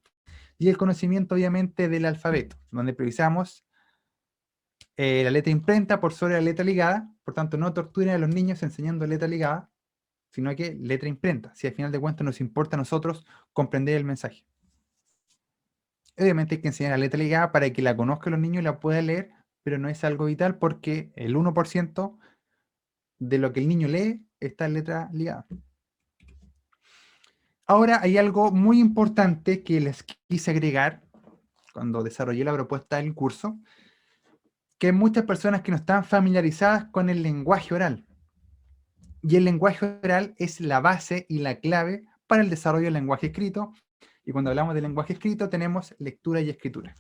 Y el conocimiento, obviamente, del alfabeto, donde precisamos la letra imprenta por sobre la letra ligada. Por tanto, no torturen a los niños enseñando letra ligada, sino que letra imprenta. Si al final de cuentas nos importa a nosotros comprender el mensaje. Obviamente hay que enseñar la letra ligada para que la conozcan los niños y la puedan leer, pero no es algo vital porque el 1% de lo que el niño lee está en letra ligada. Ahora hay algo muy importante que les quise agregar cuando desarrollé la propuesta del curso, que hay muchas personas que no están familiarizadas con el lenguaje oral. Y el lenguaje oral es la base y la clave para el desarrollo del lenguaje escrito. Y cuando hablamos de lenguaje escrito tenemos lectura y escritura.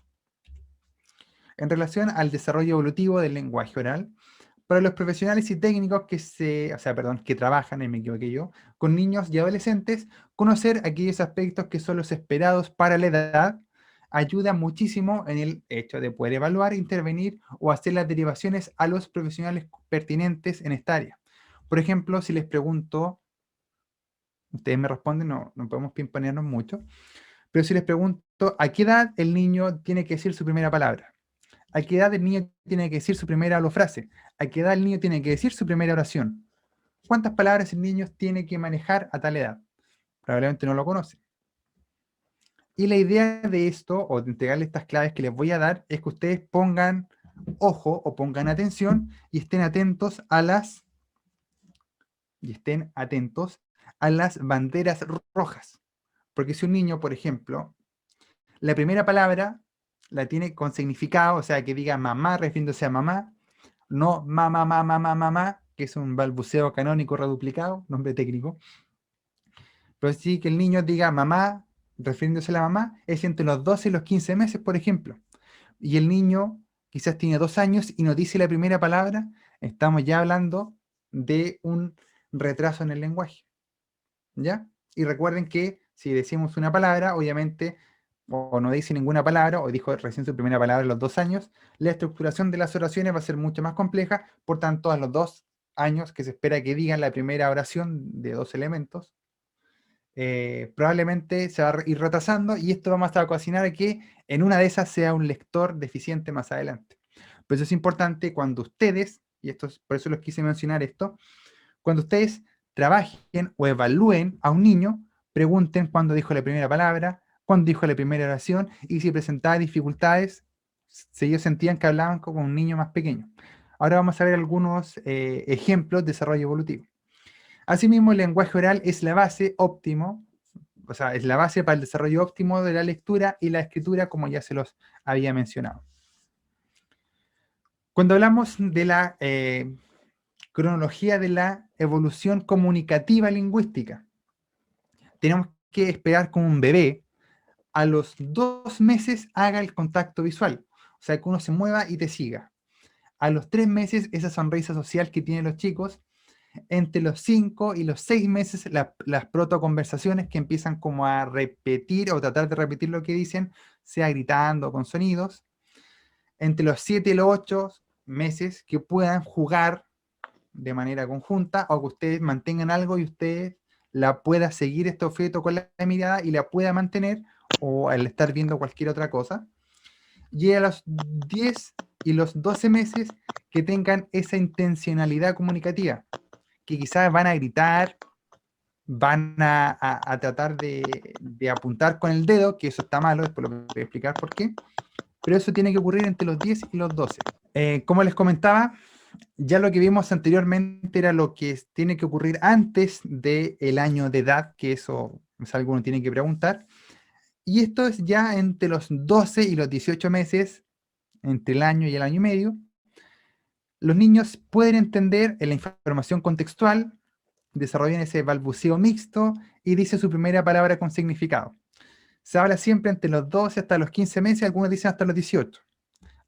En relación al desarrollo evolutivo del lenguaje oral, para los profesionales y técnicos que trabajan, me equivoqué yo, con niños y adolescentes, conocer aquellos aspectos que son los esperados para la edad ayuda muchísimo en el hecho de poder evaluar, intervenir o hacer las derivaciones a los profesionales pertinentes en esta área. Por ejemplo, si les pregunto, ustedes me responden, no podemos pimponearnos mucho, pero si les pregunto, ¿a qué edad el niño tiene que decir su primera palabra? ¿A qué edad el niño tiene que decir su primera frase? ¿A qué edad el niño tiene que decir su primera oración? ¿Cuántas palabras el niño tiene que manejar a tal edad? Probablemente no lo conoce. Y la idea de esto, o de entregarle estas claves que les voy a dar, es que ustedes pongan ojo o pongan atención y estén atentos a las banderas rojas. Porque si un niño, por ejemplo, la primera palabra la tiene con significado, o sea, que diga mamá refiriéndose a mamá, no mamá, mamá, mamá, mamá, que es un balbuceo canónico reduplicado, nombre técnico. Pero sí que el niño diga mamá, refiriéndose a la mamá, es entre los 12 y los 15 meses, por ejemplo. Y el niño quizás tiene 2 años y no dice la primera palabra, estamos ya hablando de un retraso en el lenguaje. ¿Ya? Y recuerden que si decimos una palabra, obviamente, o no dice ninguna palabra, o dijo recién su primera palabra a los 2 años, la estructuración de las oraciones va a ser mucho más compleja, por tanto, a los 2 años que se espera que digan la primera oración de 2 elementos, probablemente se va a ir retrasando y esto vamos a ocasionar que en una de esas sea un lector deficiente más adelante. Por eso es importante cuando ustedes, y por eso les quise mencionar esto, cuando ustedes trabajen o evalúen a un niño, pregunten cuándo dijo la primera palabra, cuándo dijo la primera oración y si presentaba dificultades, si ellos sentían que hablaban como un niño más pequeño. Ahora vamos a ver algunos ejemplos de desarrollo evolutivo. Asimismo, el lenguaje oral es la base óptimo, o sea, es la base para el desarrollo óptimo de la lectura y la escritura, como ya se los había mencionado. Cuando hablamos de la cronología de la evolución comunicativa lingüística, tenemos que esperar como un bebé a los 2 meses haga el contacto visual, o sea, que uno se mueva y te siga. A los 3 meses, esa sonrisa social que tienen los chicos. Entre los 5 y los 6 meses, las protoconversaciones que empiezan como a repetir o tratar de repetir lo que dicen, sea gritando o con sonidos. Entre los 7 y los 8 meses, que puedan jugar de manera conjunta o que ustedes mantengan algo y usted la pueda seguir este objeto con la mirada y la pueda mantener o al estar viendo cualquier otra cosa. Y a los 10 y los 12 meses que tengan esa intencionalidad comunicativa, que quizás van a gritar, van a tratar de apuntar con el dedo, que eso está malo, después lo voy a explicar por qué, pero eso tiene que ocurrir entre los 10 y los 12. Como les comentaba, ya lo que vimos anteriormente era lo que tiene que ocurrir antes del año de edad, que eso es algo que uno tiene que preguntar, y esto es ya entre los 12 y los 18 meses, entre el año y el año y medio. Los niños pueden entender la información contextual, desarrollan ese balbuceo mixto y dicen su primera palabra con significado. Se habla siempre entre los 12 hasta los 15 meses, algunos dicen hasta los 18.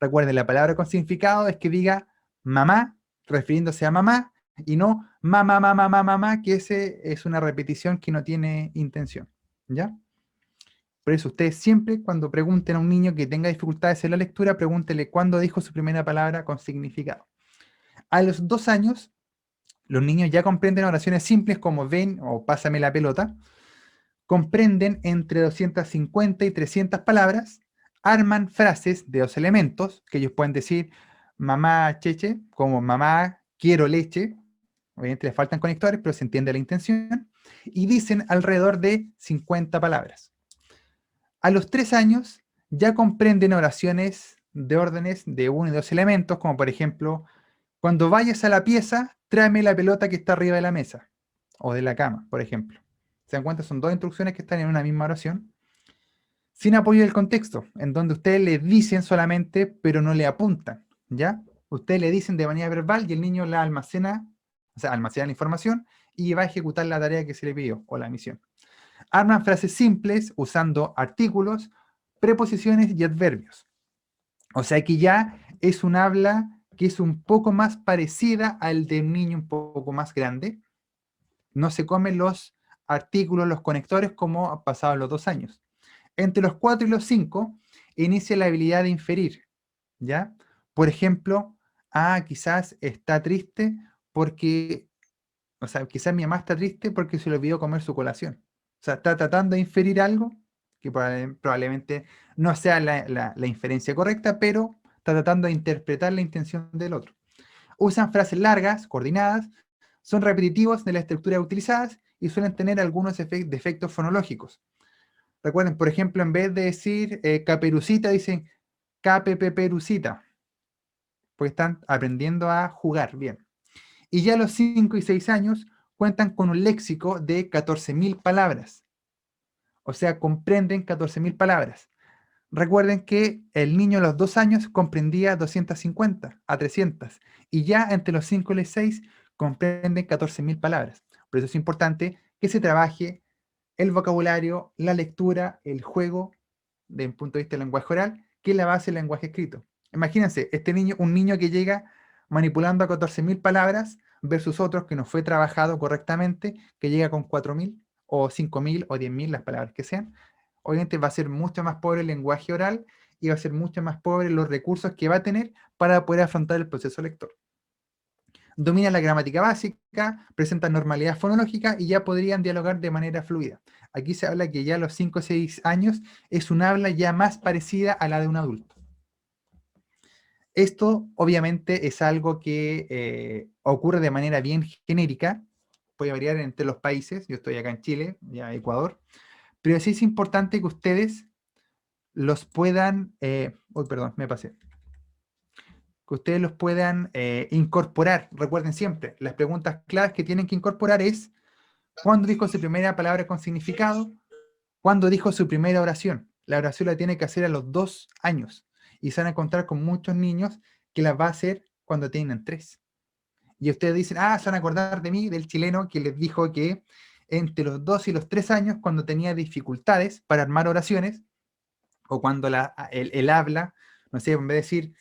Recuerden, la palabra con significado es que diga mamá, refiriéndose a mamá, y no mamá, mamá, mamá, mamá, que ese es una repetición que no tiene intención. ¿Ya? Por eso ustedes siempre cuando pregunten a un niño que tenga dificultades en la lectura, pregúntenle cuándo dijo su primera palabra con significado. A los 2 años, los niños ya comprenden oraciones simples como ven o pásame la pelota, comprenden entre 250 y 300 palabras, arman frases de 2 elementos, que ellos pueden decir mamá cheche, como mamá quiero leche, obviamente les faltan conectores, pero se entiende la intención, y dicen alrededor de 50 palabras. A los 3 años ya comprenden oraciones de órdenes de 1 y 2 elementos, como por ejemplo, cuando vayas a la pieza, tráeme la pelota que está arriba de la mesa, o de la cama, por ejemplo. ¿Se dan cuenta? Son 2 instrucciones que están en una misma oración, sin apoyo del contexto, en donde ustedes le dicen solamente, pero no le apuntan, ¿ya? Ustedes le dicen de manera verbal y el niño la almacena, o sea, almacena la información y va a ejecutar la tarea que se le pidió, o la misión. Arman frases simples usando artículos, preposiciones y adverbios. O sea que ya es un habla que es un poco más parecida al de un niño un poco más grande. No se comen los artículos, los conectores, como ha pasado los 2 años. Entre los 4 y los 5 inicia la habilidad de inferir, ¿ya? Por ejemplo, quizás está triste porque, o sea, quizás mi mamá está triste porque se le olvidó comer su colación. O sea, está tratando de inferir algo que probablemente no sea la inferencia correcta, pero está tratando de interpretar la intención del otro. Usan frases largas, coordinadas, son repetitivos de las estructuras utilizadas y suelen tener algunos defectos fonológicos. Recuerden, por ejemplo, en vez de decir caperucita, dicen capepeperucita, porque están aprendiendo a jugar bien. Y ya a los 5 y 6 años cuentan con un léxico de 14.000 palabras. O sea, comprenden 14.000 palabras. Recuerden que el niño a los 2 años comprendía 250 a 300 y ya entre los 5 y los 6 comprenden 14.000 palabras. Por eso es importante que se trabaje el vocabulario, la lectura, el juego, desde un punto de vista del lenguaje oral, que es la base del lenguaje escrito. Imagínense, un niño que llega manipulando a 14.000 palabras versus otros que no fue trabajado correctamente, que llega con 4.000 o 5.000 o 10.000, las palabras que sean. Obviamente va a ser mucho más pobre el lenguaje oral y va a ser mucho más pobre los recursos que va a tener para poder afrontar el proceso lector. Domina la gramática básica, presentan normalidad fonológica y ya podrían dialogar de manera fluida. Aquí se habla que ya a los 5 o 6 años es un habla ya más parecida a la de un adulto. Esto obviamente es algo que ocurre de manera bien genérica, puede variar entre los países, yo estoy acá en Chile, ya Ecuador, pero sí es importante que ustedes los puedan, perdón, me pasé, que ustedes los puedan incorporar. Recuerden siempre, las preguntas claves que tienen que incorporar es ¿cuándo dijo su primera palabra con significado? ¿Cuándo dijo su primera oración? La oración la tiene que hacer a los 2 años y se van a encontrar con muchos niños que las va a hacer cuando tienen 3. Y ustedes dicen, se van a acordar de mí, del chileno que les dijo que entre los 2 y los 3 años, cuando tenía dificultades para armar oraciones, o cuando el habla, no sé, en vez de decir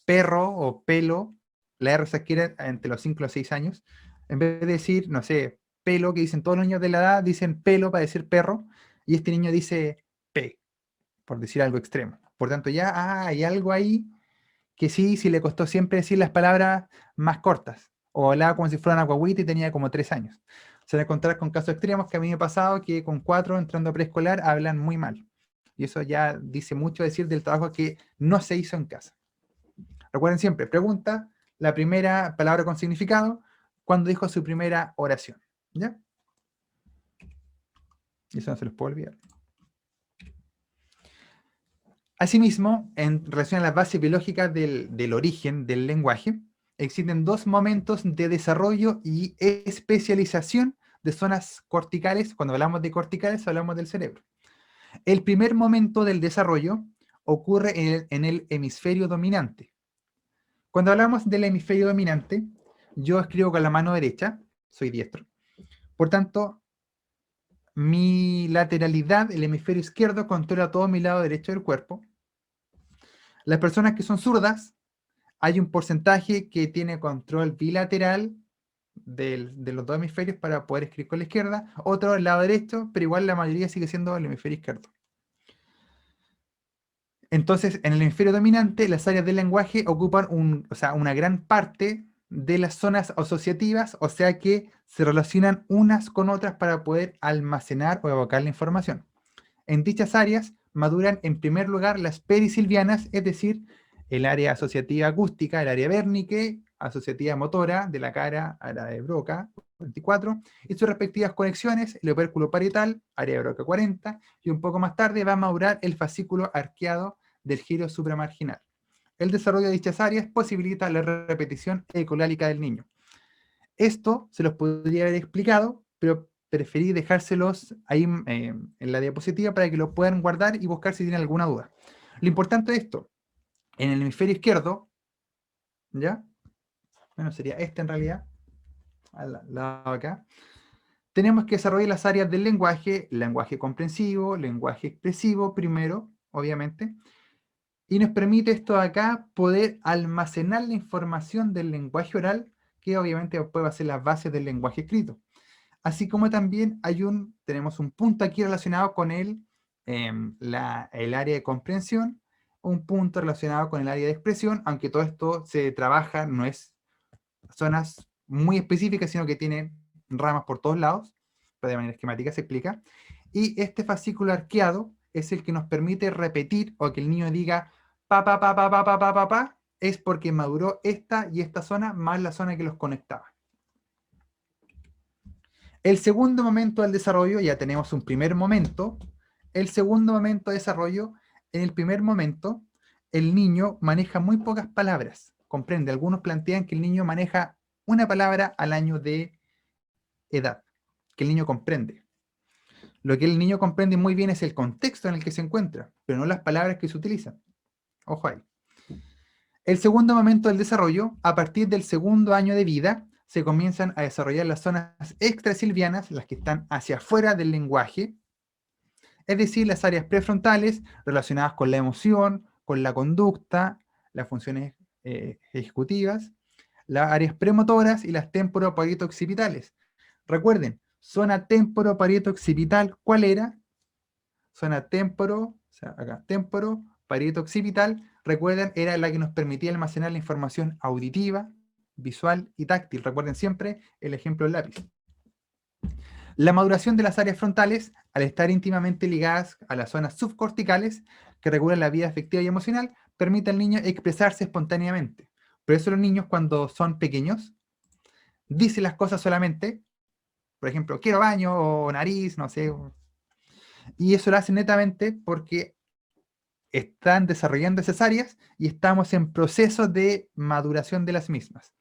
perro o pelo, la R se adquiere entre los 5 y los 6 años, en vez de decir, no sé, pelo, que dicen todos los niños de la edad, dicen pelo para decir perro, y este niño dice P, por decir algo extremo. Por tanto, ya hay algo ahí que sí le costó siempre decir las palabras más cortas, o hablaba como si fuera una guagüita y tenía como 3 años. Se van a encontrar con casos extremos que a mí me ha pasado que con 4 entrando a preescolar hablan muy mal. Y eso ya dice mucho decir del trabajo que no se hizo en casa. Recuerden siempre, pregunta, la primera palabra con significado, cuando dijo su primera oración. ¿Ya? Y eso no se los puedo olvidar. Asimismo, en relación a las bases biológicas del origen del lenguaje, existen 2 momentos de desarrollo y especialización de zonas corticales. Cuando hablamos de corticales, hablamos del cerebro. El primer momento del desarrollo ocurre en el hemisferio dominante. Cuando hablamos del hemisferio dominante, yo escribo con la mano derecha, soy diestro. Por tanto, mi lateralidad, el hemisferio izquierdo, controla todo mi lado derecho del cuerpo. Las personas que son zurdas, hay un porcentaje que tiene control bilateral de los 2 hemisferios para poder escribir con la izquierda, otro del lado derecho, pero igual la mayoría sigue siendo el hemisferio izquierdo. Entonces, en el hemisferio dominante, las áreas del lenguaje ocupan una gran parte de las zonas asociativas, o sea que se relacionan unas con otras para poder almacenar o evocar la información. En dichas áreas maduran en primer lugar las perisilvianas, es decir, el área asociativa acústica, el área Wernicke, asociativa motora de la cara a la de Broca, 24, y sus respectivas conexiones, el opérculo parietal, área de Broca 40, y un poco más tarde va a madurar el fascículo arqueado del giro supramarginal. El desarrollo de dichas áreas posibilita la repetición ecolálica del niño. Esto se los podría haber explicado, pero preferí dejárselos ahí en la diapositiva para que lo puedan guardar y buscar si tienen alguna duda. Lo importante de esto, en el hemisferio izquierdo, ¿ya? Bueno, sería este en realidad, al lado acá, tenemos que desarrollar las áreas del lenguaje comprensivo, lenguaje expresivo primero, obviamente, Y nos permite esto de acá poder almacenar la información del lenguaje oral, que obviamente puede ser las bases del lenguaje escrito. Así como también tenemos un punto aquí relacionado con el área de comprensión, un punto relacionado con el área de expresión, aunque todo esto se trabaja, no es zonas muy específicas, sino que tiene ramas por todos lados, pero de manera esquemática se explica. Y este fascículo arqueado es el que nos permite repetir o que el niño diga pa, pa, pa, pa, pa, pa, pa, pa, pa, es porque maduró esta y esta zona más la zona que los conectaba. El segundo momento del desarrollo, ya tenemos un primer momento. El segundo momento de desarrollo, en el primer momento, el niño maneja muy pocas palabras. Comprende, algunos plantean que el niño maneja una palabra al año de edad, que el niño comprende. Lo que el niño comprende muy bien es el contexto en el que se encuentra, pero no las palabras que se utilizan. Ojo ahí. El segundo momento del desarrollo, a partir del segundo año de vida, se comienzan a desarrollar las zonas extrasilvianas, las que están hacia afuera del lenguaje, es decir, las áreas prefrontales relacionadas con la emoción, con la conducta, las funciones ejecutivas, las áreas premotoras y las temporoparieto-occipitales. Recuerden, zona temporoparieto-occipital, ¿cuál era? Zona temporoparieto-occipital, recuerden, era la que nos permitía almacenar la información auditiva, visual y táctil. Recuerden siempre el ejemplo del lápiz. La maduración de las áreas frontales, al estar íntimamente ligadas a las zonas subcorticales, que regulan la vida afectiva y emocional, permite al niño expresarse espontáneamente. Por eso los niños, cuando son pequeños, dicen las cosas solamente, por ejemplo, quiero baño o nariz, no sé. Y eso lo hacen netamente porque están desarrollando esas áreas y estamos en proceso de maduración de las mismas.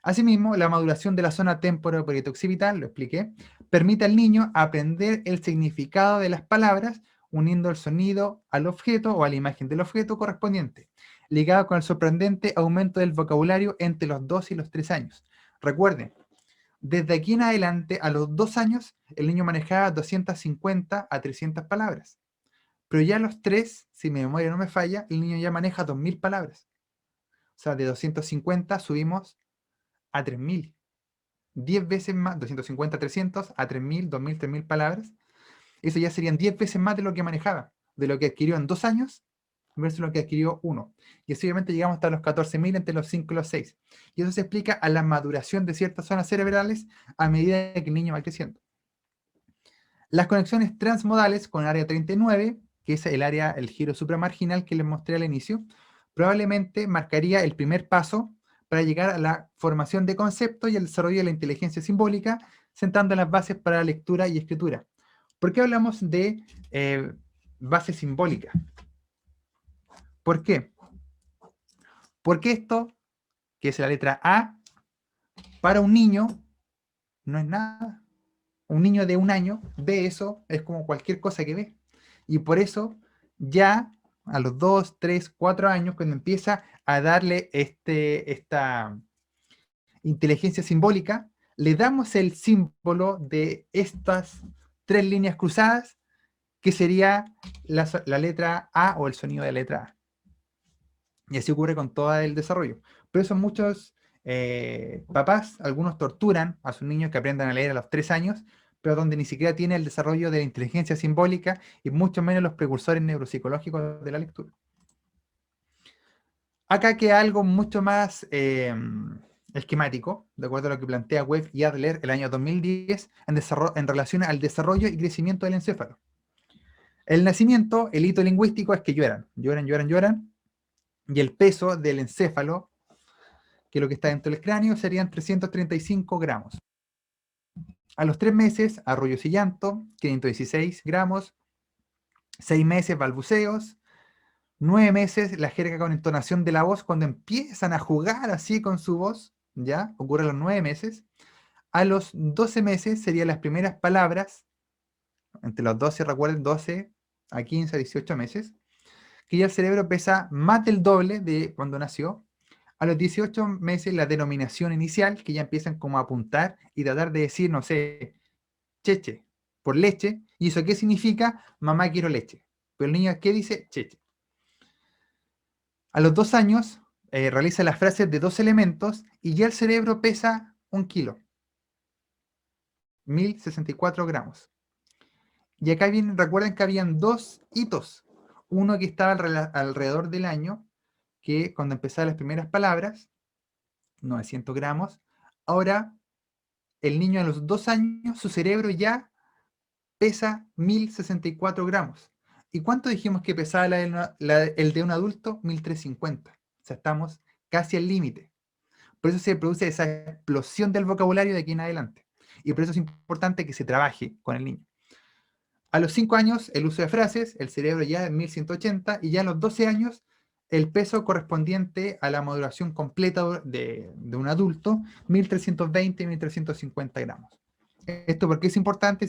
Asimismo, la maduración de la zona temporoparieto-occipital, lo expliqué, permite al niño aprender el significado de las palabras uniendo el sonido al objeto o a la imagen del objeto correspondiente, ligado con el sorprendente aumento del vocabulario entre los 2 y los 3 años. Recuerden, desde aquí en adelante, a los 2 años, el niño manejaba 250 a 300 palabras. Pero ya a los 3, si mi memoria no me falla, el niño ya maneja 2000 palabras. O sea, de 250 subimos a 3000. 10 veces más, 250, 300, a 3000, 2000, 3000 palabras. Eso ya serían 10 veces más de lo que manejaba, de lo que adquirió en 2 años versus lo que adquirió 1. Y así obviamente llegamos hasta los 14.000 entre los 5 y los 6. Y eso se explica a la maduración de ciertas zonas cerebrales a medida que el niño va creciendo. Las conexiones transmodales con el área 39, que es el giro supramarginal que les mostré al inicio, probablemente marcaría el primer paso para llegar a la formación de conceptos y el desarrollo de la inteligencia simbólica, sentando las bases para la lectura y escritura. ¿Por qué hablamos de base simbólica? ¿Por qué? Porque esto, que es la letra A, para un niño no es nada. Un niño de 1 año ve eso, es como cualquier cosa que ve. Y por eso ya a los 2, 3, 4 años, cuando empieza a darle esta inteligencia simbólica, le damos el símbolo de estas 3 líneas cruzadas, que sería la letra A o el sonido de la letra A. Y así ocurre con todo el desarrollo. Por eso muchos papás, algunos torturan a sus niños que aprendan a leer a los 3 años, pero donde ni siquiera tiene el desarrollo de la inteligencia simbólica y mucho menos los precursores neuropsicológicos de la lectura. Acá queda algo mucho más esquemático, de acuerdo a lo que plantea Webb y Adler el año 2010 en relación al desarrollo y crecimiento del encéfalo. El nacimiento, el hito lingüístico es que lloran, y el peso del encéfalo, que es lo que está dentro del cráneo, serían 335 gramos. A los 3 meses, arrullos y llanto, 516 gramos. 6 meses, balbuceos. 9 meses, la jerga con entonación de la voz, cuando empiezan a jugar así con su voz, ¿ya? Ocurre a los 9 meses. A los 12 meses serían las primeras palabras, entre los 12, recuerden, 12 a 15, 18 meses, que ya el cerebro pesa más del doble de cuando nació. A los 18 meses, la denominación inicial, que ya empiezan como a apuntar y tratar de decir, no sé, cheche, por leche. ¿Y eso qué significa? Mamá, quiero leche. Pero el niño, ¿qué dice? Cheche. A los 2 años realiza las frases de 2 elementos y ya el cerebro pesa 1 kilo, 1064 gramos. Y acá vienen, recuerden que habían 2 hitos. Uno que estaba alrededor del año, que cuando empezaban las primeras palabras, 900 gramos. Ahora, el niño a los 2 años, su cerebro ya pesa 1064 gramos. ¿Y cuánto dijimos que pesaba el de un adulto? 1350. O sea, estamos casi al límite. Por eso se produce esa explosión del vocabulario de aquí en adelante. Y por eso es importante que se trabaje con el niño. A los 5 años, el uso de frases, el cerebro ya es 1180, y ya a los 12 años, el peso correspondiente a la maduración completa de un adulto, 1320, 1350 gramos. Esto porque es importante,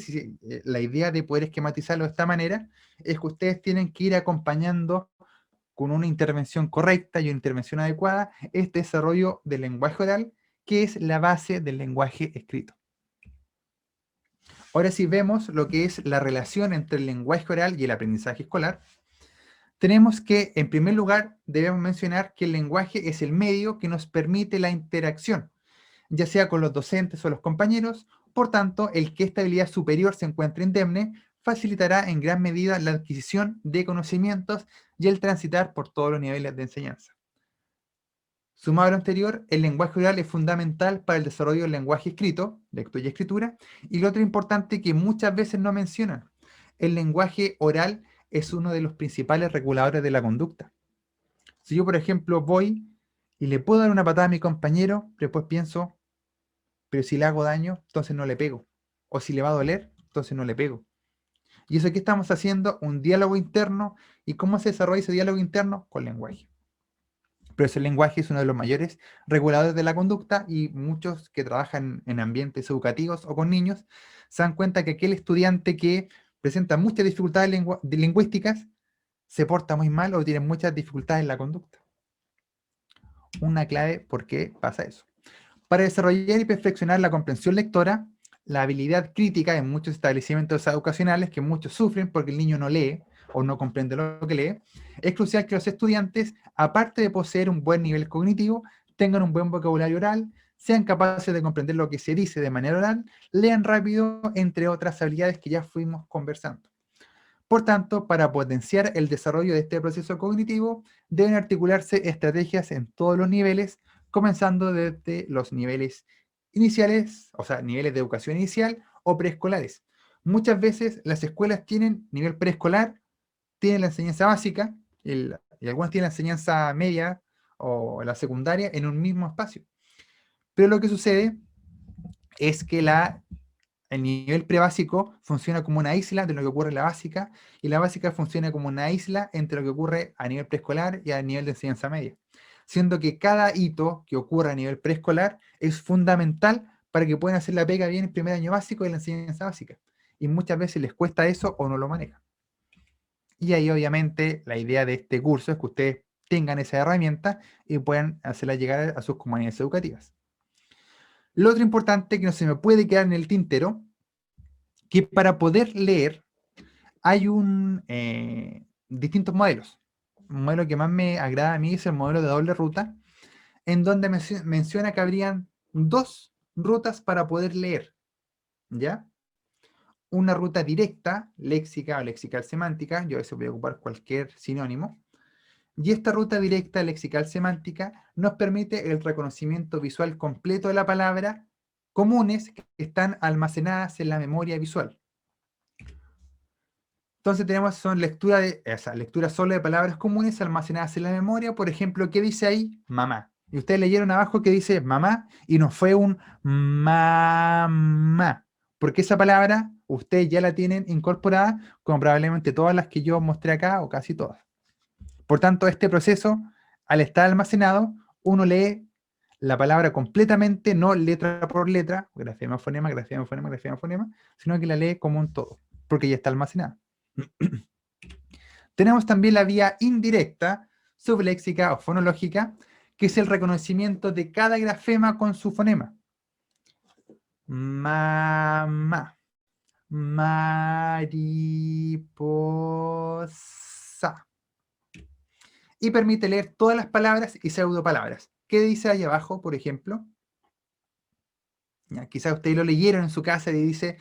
la idea de poder esquematizarlo de esta manera, es que ustedes tienen que ir acompañando con una intervención correcta y una intervención adecuada este desarrollo del lenguaje oral, que es la base del lenguaje escrito. Ahora sí vemos lo que es la relación entre el lenguaje oral y el aprendizaje escolar. Tenemos que, en primer lugar, debemos mencionar que el lenguaje es el medio que nos permite la interacción, ya sea con los docentes o los compañeros. Por tanto, el que esta habilidad superior se encuentre indemne facilitará en gran medida la adquisición de conocimientos y el transitar por todos los niveles de enseñanza. Sumado a lo anterior, el lenguaje oral es fundamental para el desarrollo del lenguaje escrito, lectura y escritura, y lo otro importante que muchas veces no mencionan, el lenguaje oral es uno de los principales reguladores de la conducta. Si yo, por ejemplo, voy y le puedo dar una patada a mi compañero, después pienso, pero si le hago daño, entonces no le pego. O si le va a doler, entonces no le pego. Y eso que estamos haciendo, un diálogo interno. ¿Y cómo se desarrolla ese diálogo interno? Con lenguaje. Pero ese lenguaje es uno de los mayores reguladores de la conducta, y muchos que trabajan en ambientes educativos o con niños se dan cuenta que aquel estudiante que presenta muchas dificultades lingüísticas se porta muy mal o tiene muchas dificultades en la conducta. Una clave por qué pasa eso. Para desarrollar y perfeccionar la comprensión lectora, la habilidad crítica en muchos establecimientos educacionales, que muchos sufren porque el niño no lee o no comprende lo que lee, es crucial que los estudiantes, aparte de poseer un buen nivel cognitivo, tengan un buen vocabulario oral, sean capaces de comprender lo que se dice de manera oral, lean rápido, entre otras habilidades que ya fuimos conversando. Por tanto, para potenciar el desarrollo de este proceso cognitivo, deben articularse estrategias en todos los niveles, comenzando desde los niveles iniciales, o sea, niveles de educación inicial o preescolares. Muchas veces las escuelas tienen nivel preescolar, tienen la enseñanza básica, y algunas tienen la enseñanza media o la secundaria en un mismo espacio. Pero lo que sucede es que el nivel prebásico funciona como una isla de lo que ocurre en la básica, y la básica funciona como una isla entre lo que ocurre a nivel preescolar y a nivel de enseñanza media, siendo que cada hito que ocurre a nivel preescolar es fundamental para que puedan hacer la pega bien el primer año básico y la enseñanza básica, y muchas veces les cuesta eso o no lo manejan. Y ahí obviamente la idea de este curso es que ustedes tengan esa herramienta y puedan hacerla llegar a sus comunidades educativas. Lo otro importante que no se me puede quedar en el tintero, que para poder leer hay distintos modelos. Un modelo que más me agrada a mí es el modelo de doble ruta, en donde menciona que habrían 2 rutas para poder leer, ¿ya? Una ruta directa, léxica o lexical semántica, yo a veces voy a ocupar cualquier sinónimo, y esta ruta directa lexical semántica nos permite el reconocimiento visual completo de la palabra, comunes que están almacenadas en la memoria visual. Entonces son lectura solo de palabras comunes almacenadas en la memoria. Por ejemplo, ¿qué dice ahí? Mamá. Y ustedes leyeron abajo que dice mamá y no fue un mamá. Porque esa palabra ustedes ya la tienen incorporada, como probablemente todas las que yo mostré acá, o casi todas. Por tanto, este proceso, al estar almacenado, uno lee la palabra completamente, no letra por letra, grafema, fonema, grafema, fonema, grafema, fonema, sino que la lee como un todo, porque ya está almacenada. Tenemos también la vía indirecta, subléxica o fonológica, que es el reconocimiento de cada grafema con su fonema. Mamá, mariposa. y permite leer todas las palabras y pseudopalabras. ¿Qué dice ahí abajo, por ejemplo? Ya, quizás ustedes lo leyeron en su casa y dice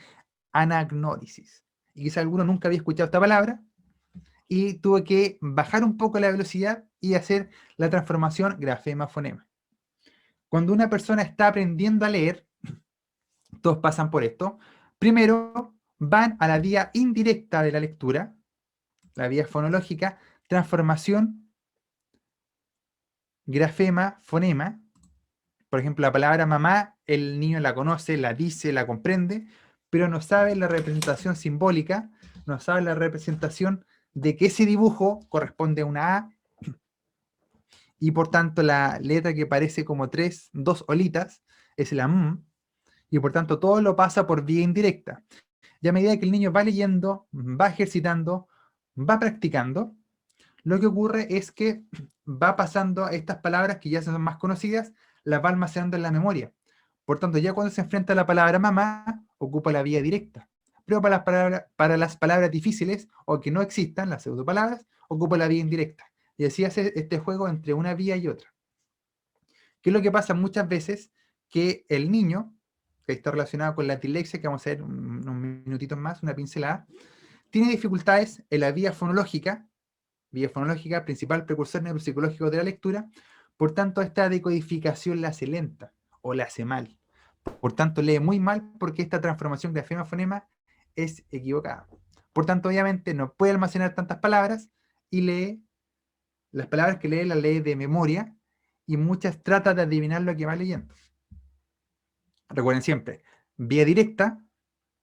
anagnórisis. Y quizás alguno nunca había escuchado esta palabra y tuvo que bajar un poco la velocidad y hacer la transformación grafema-fonema. Cuando una persona está aprendiendo a leer, todos pasan por esto. Primero van a la vía indirecta de la lectura, la vía fonológica, transformación, grafema, fonema. Por ejemplo, la palabra mamá, el niño la conoce, la dice, la comprende, pero no sabe la representación simbólica, no sabe la representación de que ese dibujo corresponde a una A, y por tanto la letra que parece como dos olitas es la M, y por tanto todo lo pasa por vía indirecta. Y a medida que el niño va leyendo, va ejercitando, va practicando, lo que ocurre es que va pasando estas palabras que ya son más conocidas, las va almacenando en la memoria. Por tanto, ya cuando se enfrenta a la palabra mamá, ocupa la vía directa. Pero para las palabras difíciles o que no existan, las pseudopalabras, ocupa la vía indirecta. Y así hace este juego entre una vía y otra. ¿Qué es lo que pasa muchas veces? Que el niño, que está relacionado con la dilexia, que vamos a ver unos minutitos más, una pincelada, tiene dificultades en la vía fonológica, principal precursor neuropsicológico de la lectura, por tanto esta decodificación la hace lenta o la hace mal. Por tanto lee muy mal porque esta transformación grafema-fonema es equivocada. Por tanto, obviamente no puede almacenar tantas palabras y lee, las palabras que lee las lee de memoria y muchas trata de adivinar lo que va leyendo. Recuerden siempre, vía directa,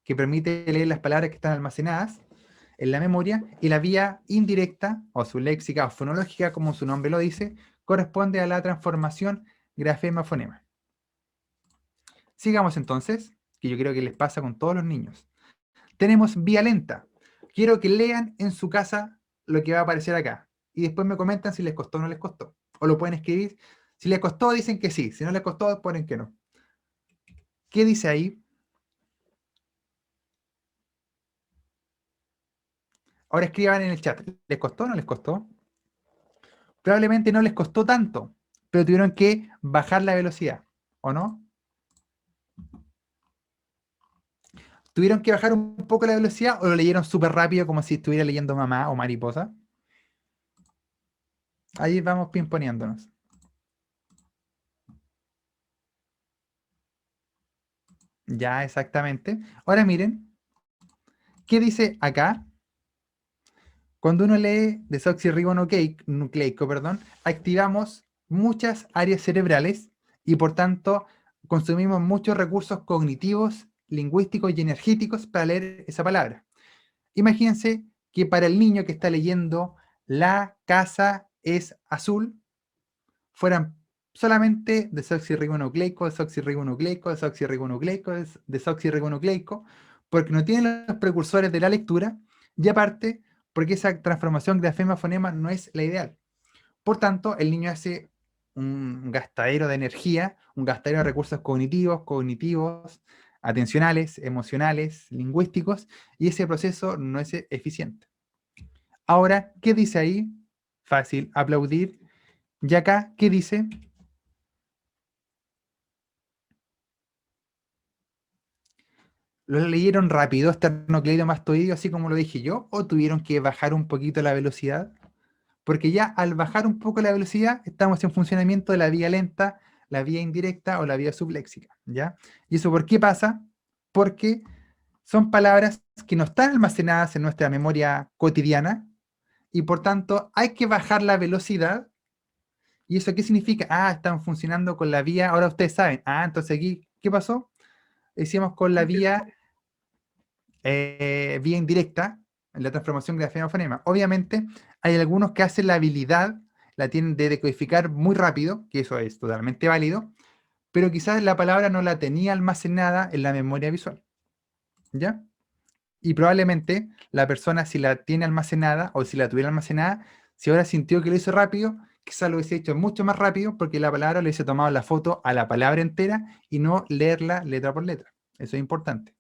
que permite leer las palabras que están almacenadas en la memoria, y la vía indirecta, o su léxica o fonológica, como su nombre lo dice, corresponde a la transformación grafema-fonema. Sigamos entonces, que yo creo que les pasa con todos los niños. Tenemos vía lenta. Quiero que lean en su casa lo que va a aparecer acá, y después me comentan si les costó o no les costó. O lo pueden escribir. Si les costó, dicen que sí. Si no les costó, ponen que no. ¿Qué dice ahí? Ahora escriban en el chat. ¿Les costó o no les costó? Probablemente no les costó tanto, pero tuvieron que bajar la velocidad, ¿o no? ¿Tuvieron que bajar un poco la velocidad o lo leyeron súper rápido como si estuviera leyendo mamá o mariposa? Ahí vamos pimponeándonos. Ya, exactamente. Ahora miren, ¿qué dice acá? Cuando uno lee desoxirribonucleico, activamos muchas áreas cerebrales y por tanto consumimos muchos recursos cognitivos, lingüísticos y energéticos para leer esa palabra. Imagínense que para el niño que está leyendo la casa es azul, fueran solamente desoxirribonucleico, porque no tienen los precursores de la lectura y aparte porque esa transformación grafema-fonema no es la ideal. Por tanto, el niño hace un gastadero de energía, un gastadero de recursos cognitivos, atencionales, emocionales, lingüísticos, y ese proceso no es eficiente. Ahora, ¿qué dice ahí? Fácil, aplaudir. Y acá, ¿qué dice? ¿Lo leyeron rápido, esternocleidomastoideo, así como lo dije yo, o tuvieron que bajar un poquito la velocidad? Porque ya al bajar un poco la velocidad, estamos en funcionamiento de la vía lenta, la vía indirecta o la vía subléxica, ¿ya? ¿Y eso por qué pasa? Porque son palabras que no están almacenadas en nuestra memoria cotidiana y por tanto hay que bajar la velocidad. ¿Y eso qué significa? Ah, están funcionando con la vía, ahora ustedes saben, entonces aquí, ¿qué pasó? Hicimos con la vía indirecta, en la transformación grafema-fonema. Obviamente, hay algunos que hacen la habilidad, la tienen de decodificar muy rápido, que eso es totalmente válido, pero quizás la palabra no la tenía almacenada en la memoria visual. ¿Ya? Y probablemente la persona, si la tiene almacenada o si la tuviera almacenada, si ahora sintió que lo hizo rápido, quizás lo hubiese hecho mucho más rápido porque la palabra le hubiese tomado la foto a la palabra entera y no leerla letra por letra. Eso es importante.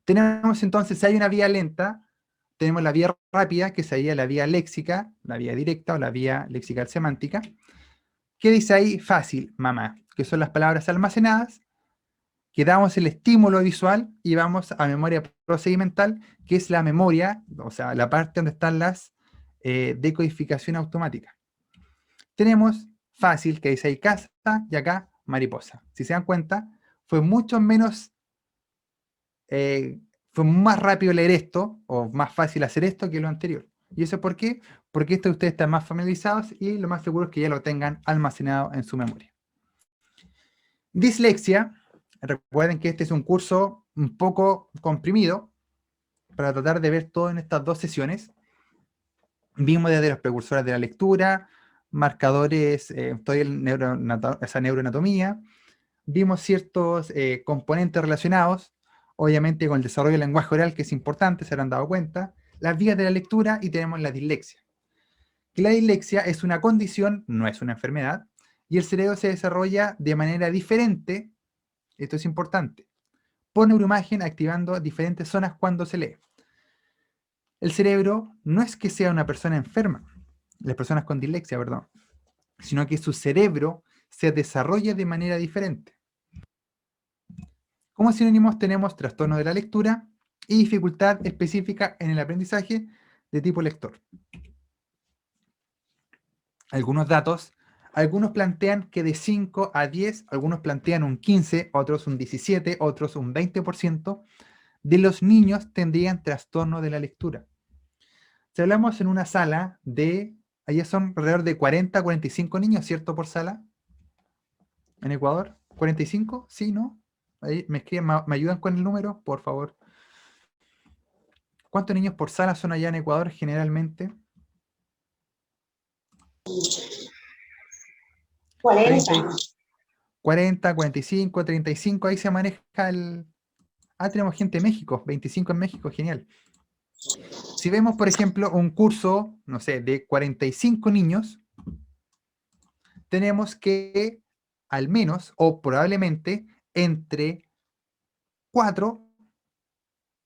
Tenemos entonces, si hay una vía lenta, tenemos la vía rápida, que sería la vía léxica, la vía directa o la vía lexical semántica. ¿Qué dice ahí? Fácil, mamá, que son las palabras almacenadas, que damos el estímulo visual y vamos a memoria procedimental, que es la memoria, o sea, la parte donde están las decodificación automática. Tenemos fácil, que dice ahí casa, y acá mariposa. Si se dan cuenta, fue mucho menos, fue más rápido leer esto, o más fácil hacer esto que lo anterior. ¿Y eso por qué? Porque esto ustedes están más familiarizados y lo más seguro es que ya lo tengan almacenado en su memoria. Dislexia, recuerden que este es un curso un poco comprimido para tratar de ver todo en estas 2 sesiones. Vimos desde los precursores de la lectura, marcadores, toda esa neuroanatomía, vimos ciertos componentes relacionados, obviamente con el desarrollo del lenguaje oral, que es importante, se habrán dado cuenta, las vías de la lectura y tenemos la dislexia. La dislexia es una condición, no es una enfermedad, y el cerebro se desarrolla de manera diferente, esto es importante, por neuroimagen activando diferentes zonas cuando se lee. El cerebro no es que sea una persona enferma, las personas con dislexia, perdón, sino que su cerebro se desarrolla de manera diferente. Como sinónimos tenemos trastorno de la lectura y dificultad específica en el aprendizaje de tipo lector. Algunos datos, algunos plantean que de 5 a 10, algunos plantean un 15, otros un 17, otros un 20% de los niños tendrían trastorno de la lectura. Si hablamos en una sala de, allá son alrededor de 40 a 45 niños, ¿cierto? Por sala, en Ecuador. ¿45? ¿Sí, no? Ahí me escriben, me ayudan con el número, por favor. ¿Cuántos niños por sala son allá en Ecuador generalmente? 40. 40, 45, 35, ahí se maneja el... Ah, tenemos gente en México, 25 en México, genial. Si vemos, por ejemplo, un curso, no sé, de 45 niños, tenemos que al menos, o probablemente, entre 4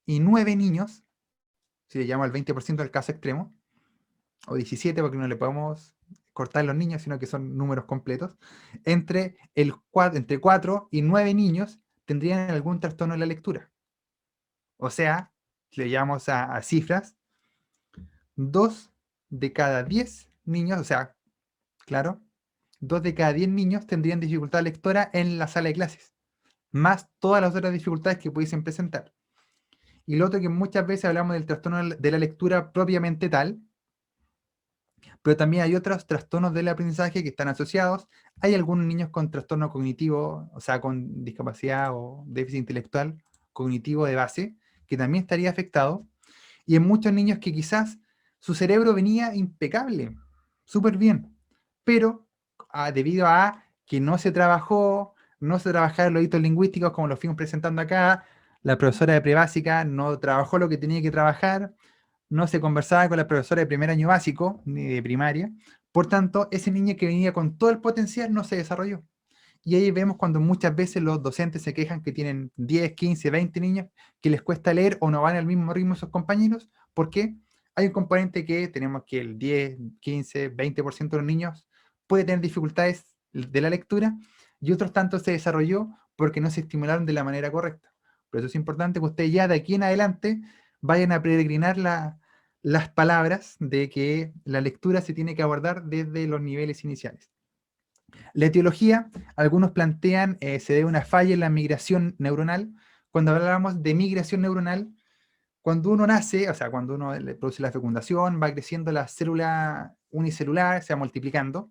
y 9 niños, si le llamo al 20% del caso extremo, o 17 porque no le podemos cortar los niños, sino que son números completos, entre 4 y 9 niños tendrían algún trastorno de la lectura. O sea, si le llamamos a cifras, 2 de cada 10 niños, o sea, claro, 2 de cada 10 niños tendrían dificultad lectora en la sala de clases, más todas las otras dificultades que pudiesen presentar. Y lo otro que muchas veces hablamos del trastorno de la lectura propiamente tal, pero también hay otros trastornos del aprendizaje que están asociados. Hay algunos niños con trastorno cognitivo, o sea, con discapacidad o déficit intelectual cognitivo de base, que también estaría afectado. Y en muchos niños que quizás su cerebro venía impecable, súper bien, pero debido a que no se trabajaron los hitos lingüísticos como los fuimos presentando acá, la profesora de prebásica no trabajó lo que tenía que trabajar, no se conversaba con la profesora de primer año básico, ni de primaria, por tanto, ese niño que venía con todo el potencial no se desarrolló. Y ahí vemos cuando muchas veces los docentes se quejan que tienen 10, 15, 20 niños que les cuesta leer o no van al mismo ritmo sus compañeros, porque hay un componente que tenemos que el 10, 15, 20% de los niños puede tener dificultades de la lectura y otros tantos se desarrolló porque no se estimularon de la manera correcta. Por eso es importante que ustedes ya de aquí en adelante vayan a peregrinar las palabras de que la lectura se tiene que abordar desde los niveles iniciales. La etiología, algunos plantean, se debe a una falla en la migración neuronal. Cuando hablábamos de migración neuronal, cuando uno nace, o sea, cuando uno le produce la fecundación, va creciendo la célula unicelular, se va multiplicando,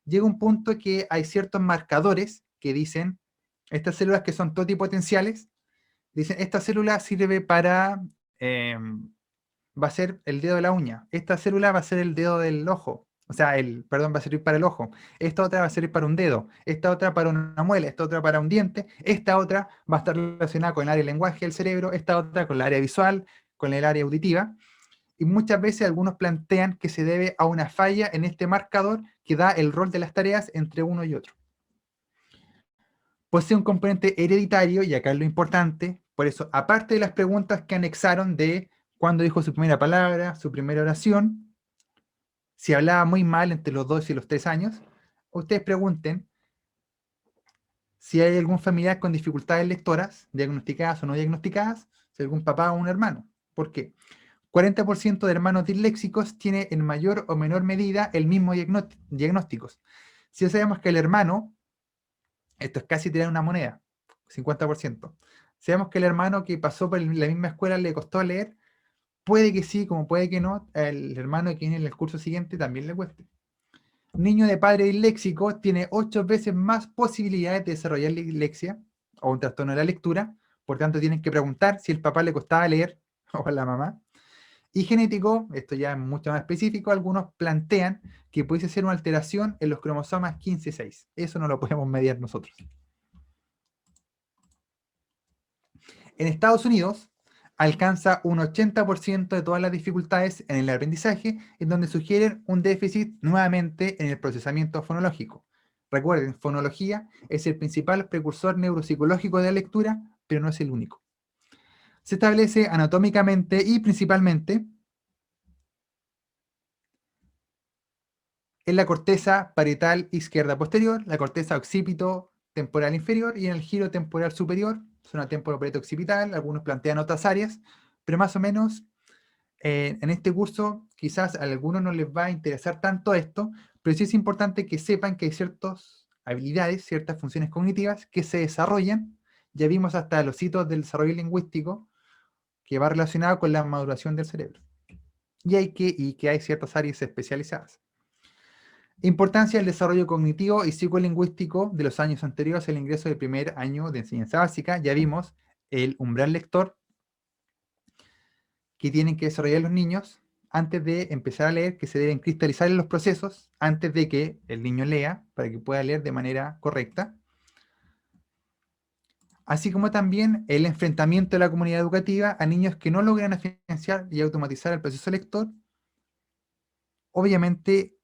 llega un punto que hay ciertos marcadores que dicen, estas células que son totipotenciales, dicen, esta célula sirve para, va a ser el dedo de la uña, esta célula va a ser el dedo del ojo, o sea, perdón, va a servir para el ojo, esta otra va a servir para un dedo, esta otra para una muela, esta otra para un diente, esta otra va a estar relacionada con el área del lenguaje del cerebro, esta otra con el área visual, con el área auditiva, y muchas veces algunos plantean que se debe a una falla en este marcador que da el rol de las tareas entre uno y otro. Posee un componente hereditario, y acá es lo importante, por eso, aparte de las preguntas que anexaron de cuándo dijo su primera palabra, su primera oración, si hablaba muy mal entre los 2 y los 3 años. Ustedes pregunten si hay algún familiar con dificultades lectoras, diagnosticadas o no diagnosticadas, si hay algún papá o un hermano. ¿Por qué? 40% de hermanos disléxicos tiene en mayor o menor medida el mismo diagnóstico. Si ya sabemos que el hermano, esto es casi tirar una moneda, 50%. Sabemos que el hermano que pasó por la misma escuela le costó leer, puede que sí, como puede que no, el hermano que viene en el curso siguiente también le cueste. Niño de padre disléxico tiene 8 veces más posibilidades de desarrollar dislexia o un trastorno de la lectura, por tanto tienen que preguntar si el papá le costaba leer o a la mamá. Y genético, esto ya es mucho más específico, algunos plantean que pudiese ser una alteración en los cromosomas 15 y 6. Eso no lo podemos medir nosotros. En Estados Unidos, alcanza un 80% de todas las dificultades en el aprendizaje, en donde sugieren un déficit nuevamente en el procesamiento fonológico. Recuerden, fonología es el principal precursor neuropsicológico de la lectura, pero no es el único. Se establece anatómicamente y principalmente en la corteza parietal izquierda posterior, la corteza occipito temporal inferior y en el giro temporal superior, zona temporoparieto occipital. Algunos plantean otras áreas, pero más o menos en este curso quizás a algunos no les va a interesar tanto esto, pero sí es importante que sepan que hay ciertas habilidades, ciertas funciones cognitivas que se desarrollan. Ya vimos hasta los hitos del desarrollo lingüístico que va relacionado con la maduración del cerebro. Y que hay ciertas áreas especializadas. Importancia del desarrollo cognitivo y psicolingüístico de los años anteriores al ingreso del primer año de enseñanza básica. Ya vimos el umbral lector que tienen que desarrollar los niños antes de empezar a leer, que se deben cristalizar en los procesos antes de que el niño lea, para que pueda leer de manera correcta. Así como también el enfrentamiento de la comunidad educativa a niños que no logran afianzar y automatizar el proceso lector. Obviamente,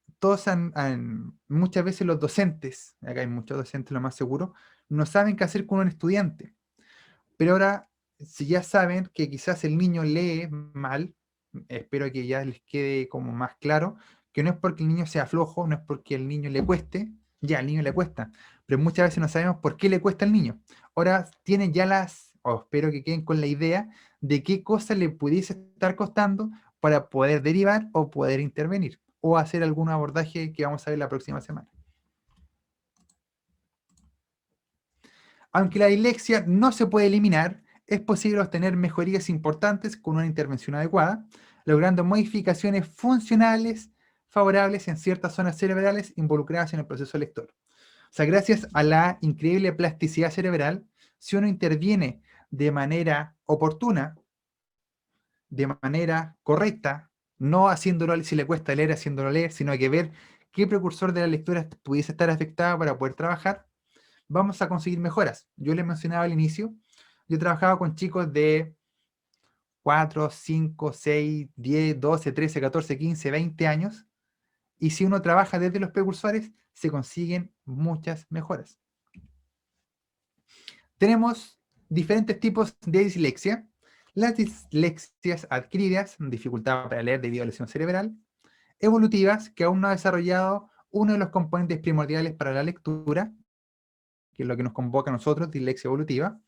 muchas veces los docentes, acá hay muchos docentes lo más seguro, no saben qué hacer con un estudiante. Pero ahora, si ya saben que quizás el niño lee mal, espero que ya les quede como más claro, que no es porque el niño sea flojo, no es porque el niño le cueste, ya al niño le cuesta, pero muchas veces no sabemos por qué le cuesta al niño. Ahora tienen ya o espero que queden con la idea de qué cosa le pudiese estar costando para poder derivar o poder intervenir, o hacer algún abordaje que vamos a ver la próxima semana. Aunque la dislexia no se puede eliminar, es posible obtener mejorías importantes con una intervención adecuada, logrando modificaciones funcionales favorables en ciertas zonas cerebrales involucradas en el proceso lector. O sea, gracias a la increíble plasticidad cerebral, si uno interviene de manera oportuna, de manera correcta, no haciéndolo si le cuesta leer, haciéndolo leer, sino que ver qué precursor de la lectura pudiese estar afectado para poder trabajar, vamos a conseguir mejoras. Yo les mencionaba al inicio, yo trabajaba con chicos de 4, 5, 6, 10, 12, 13, 14, 15, 20 años, y si uno trabaja desde los precursores, se consiguen muchas mejoras. Tenemos diferentes tipos de dislexia. Las dislexias adquiridas, dificultad para leer debido a lesión cerebral, evolutivas, que aún no ha desarrollado uno de los componentes primordiales para la lectura, que es lo que nos convoca a nosotros, dislexia evolutiva,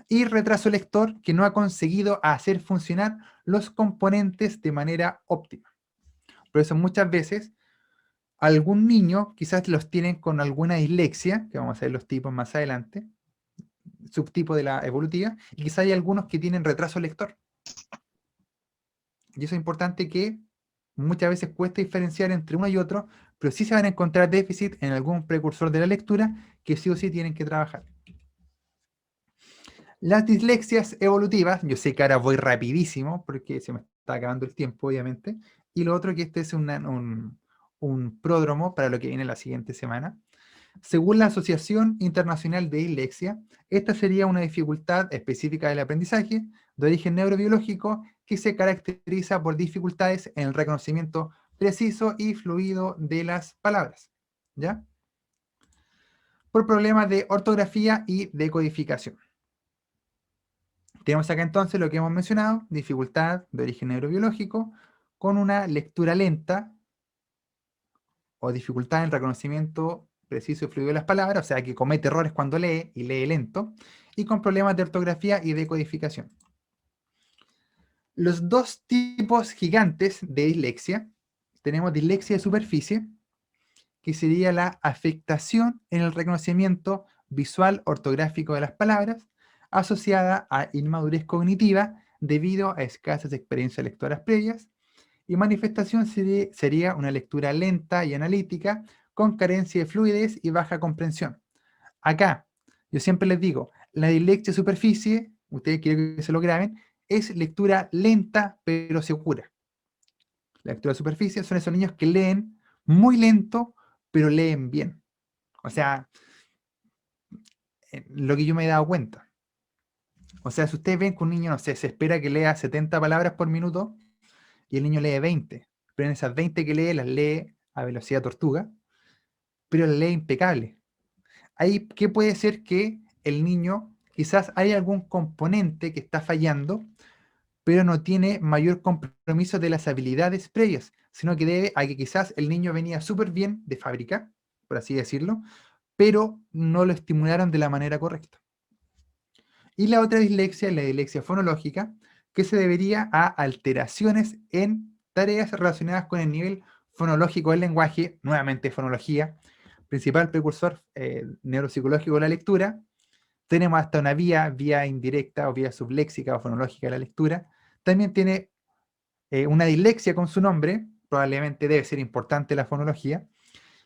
y retraso lector, que no ha conseguido hacer funcionar los componentes de manera óptima. Por eso muchas veces algún niño quizás los tienen con alguna dislexia, que vamos a ver los tipos más adelante, subtipo de la evolutiva, y quizás hay algunos que tienen retraso lector. Y eso es importante, que muchas veces cuesta diferenciar entre uno y otro, pero sí se van a encontrar déficit en algún precursor de la lectura que sí o sí tienen que trabajar. Las dislexias evolutivas, yo sé que ahora voy rapidísimo porque se me está acabando el tiempo, obviamente, y lo otro que este es un pródromo para lo que viene la siguiente semana. Según la Asociación Internacional de Dislexia, esta sería una dificultad específica del aprendizaje de origen neurobiológico que se caracteriza por dificultades en el reconocimiento preciso y fluido de las palabras, ¿ya? Por problemas de ortografía y decodificación. Tenemos acá entonces lo que hemos mencionado, dificultad de origen neurobiológico, con una lectura lenta o dificultad en reconocimiento preciso y fluido de las palabras, o sea que comete errores cuando lee y lee lento, y con problemas de ortografía y de codificación. Los dos tipos gigantes de dislexia, tenemos dislexia de superficie, que sería la afectación en el reconocimiento visual ortográfico de las palabras, asociada a inmadurez cognitiva debido a escasas experiencias lectoras previas, y manifestación sería una lectura lenta y analítica con carencia de fluidez y baja comprensión. Acá, yo siempre les digo, la dislexia de superficie, ustedes quieren que se lo graben, es lectura lenta pero segura. La lectura de superficie son esos niños que leen muy lento, pero leen bien. O sea, lo que yo me he dado cuenta. O sea, si ustedes ven que un niño, no sé, se espera que lea 70 palabras por minuto y el niño lee 20, pero en esas 20 que lee las lee a velocidad tortuga, pero las lee impecable. Ahí, ¿qué puede ser? Que el niño, quizás hay algún componente que está fallando, pero no tiene mayor compromiso de las habilidades previas, sino que debe a que quizás el niño venía súper bien de fábrica, por así decirlo, pero no lo estimularon de la manera correcta. Y la otra dislexia es la dislexia fonológica, que se debería a alteraciones en tareas relacionadas con el nivel fonológico del lenguaje, nuevamente fonología, principal precursor neuropsicológico de la lectura. Tenemos hasta una vía indirecta o vía subléxica o fonológica de la lectura. También tiene una dislexia con su nombre, probablemente debe ser importante la fonología.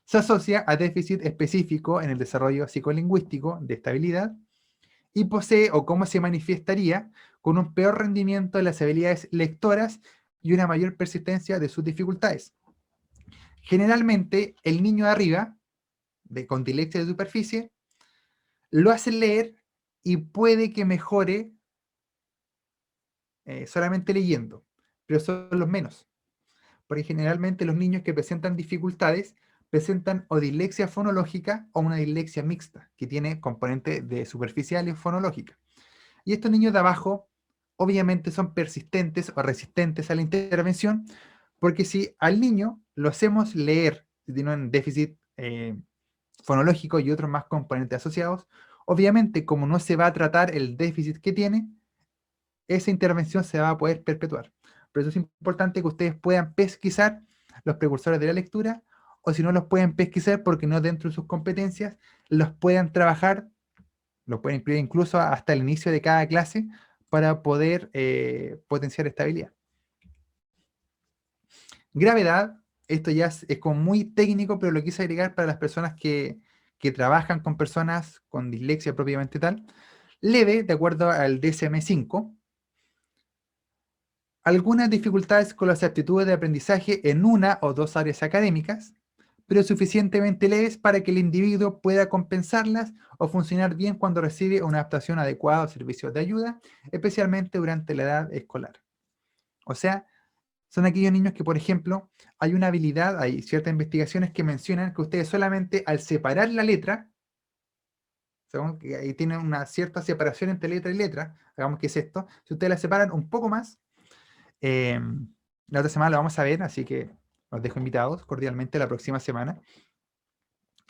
Se asocia a déficit específico en el desarrollo psicolingüístico de esta habilidad y posee o cómo se manifestaría con un peor rendimiento de las habilidades lectoras y una mayor persistencia de sus dificultades. Generalmente, el niño de arriba, con dislexia de superficie, lo hace leer y puede que mejore solamente leyendo, pero son los menos. Porque generalmente los niños que presentan dificultades presentan o dislexia fonológica o una dislexia mixta, que tiene componente de superficial y fonológica. Y estos niños de abajo obviamente son persistentes o resistentes a la intervención, porque si al niño lo hacemos leer, si tiene un déficit fonológico y otros más componentes asociados, obviamente como no se va a tratar el déficit que tiene, esa intervención se va a poder perpetuar. Por eso es importante que ustedes puedan pesquisar los precursores de la lectura, o si no los pueden pesquisar porque no dentro de sus competencias, los puedan trabajar, los pueden incluir incluso hasta el inicio de cada clase para poder potenciar esta habilidad. Gravedad, esto ya es como muy técnico, pero lo quise agregar para las personas que trabajan con personas con dislexia propiamente tal. Leve, de acuerdo al DSM-5, algunas dificultades con las aptitudes de aprendizaje en una o dos áreas académicas, pero suficientemente leves para que el individuo pueda compensarlas o funcionar bien cuando recibe una adaptación adecuada a servicios de ayuda, especialmente durante la edad escolar. O sea, son aquellos niños que, por ejemplo, hay una habilidad, hay ciertas investigaciones que mencionan que ustedes solamente al separar la letra, según que ahí tienen una cierta separación entre letra y letra, hagamos que es esto, si ustedes la separan un poco más, la otra semana lo vamos a ver, así que los dejo invitados cordialmente la próxima semana.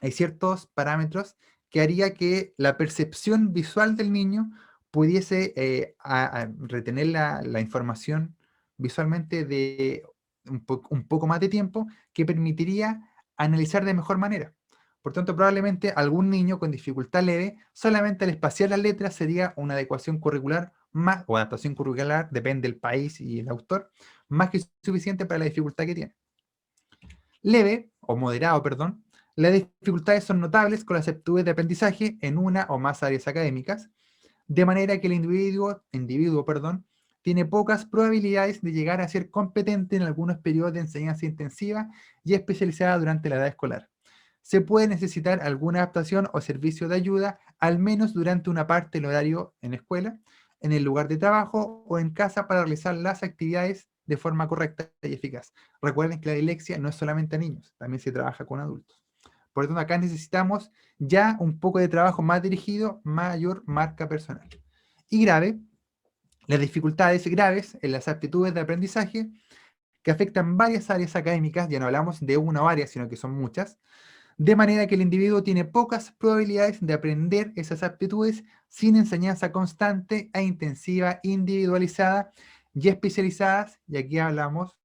Hay ciertos parámetros que haría que la percepción visual del niño pudiese a retener la información visualmente de un poco más de tiempo, que permitiría analizar de mejor manera. Por tanto, probablemente algún niño con dificultad leve, solamente al espaciar las letras sería una adecuación curricular más, o adaptación curricular, depende del país y el autor, más que suficiente para la dificultad que tiene. Leve, o moderado, perdón, las dificultades son notables con las aptitudes de aprendizaje en una o más áreas académicas, de manera que el individuo, tiene pocas probabilidades de llegar a ser competente en algunos periodos de enseñanza intensiva y especializada durante la edad escolar. Se puede necesitar alguna adaptación o servicio de ayuda, al menos durante una parte del horario en escuela, en el lugar de trabajo o en casa para realizar las actividades de forma correcta y eficaz. Recuerden que la dislexia no es solamente a niños, también se trabaja con adultos. Por lo tanto, acá necesitamos ya un poco de trabajo más dirigido, mayor marca personal. Y grave, Las dificultades graves en las aptitudes de aprendizaje que afectan varias áreas académicas, ya no hablamos de una o área, sino que son muchas, de manera que el individuo tiene pocas probabilidades de aprender esas aptitudes sin enseñanza constante e intensiva, individualizada y especializadas, y aquí hablamos,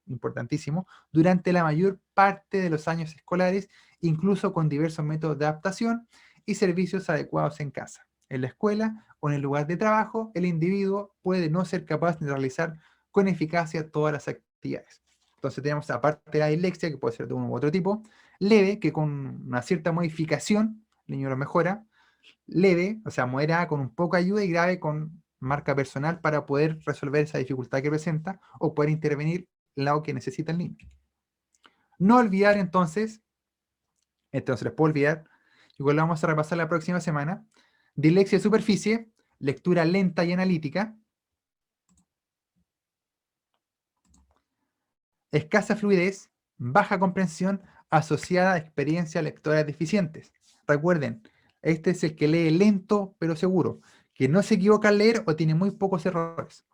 importantísimo, durante la mayor parte de los años escolares, incluso con diversos métodos de adaptación y servicios adecuados en casa. En la escuela o en el lugar de trabajo, el individuo puede no ser capaz de realizar con eficacia todas las actividades. Entonces tenemos, aparte de la dislexia, que puede ser de uno u otro tipo, leve, que con una cierta modificación, el niño lo mejora, leve, o sea, moderada con un poco de ayuda, y grave con marca personal para poder resolver esa dificultad que presenta o poder intervenir en lo que necesita el niño. No olvidar entonces, esto no se les puede olvidar, igual lo vamos a repasar la próxima semana, dislexia de superficie, lectura lenta y analítica, escasa fluidez, baja comprensión asociada a experiencias lectoras deficientes. Recuerden, este es el que lee lento pero seguro, que no se equivoca al leer o tiene muy pocos errores.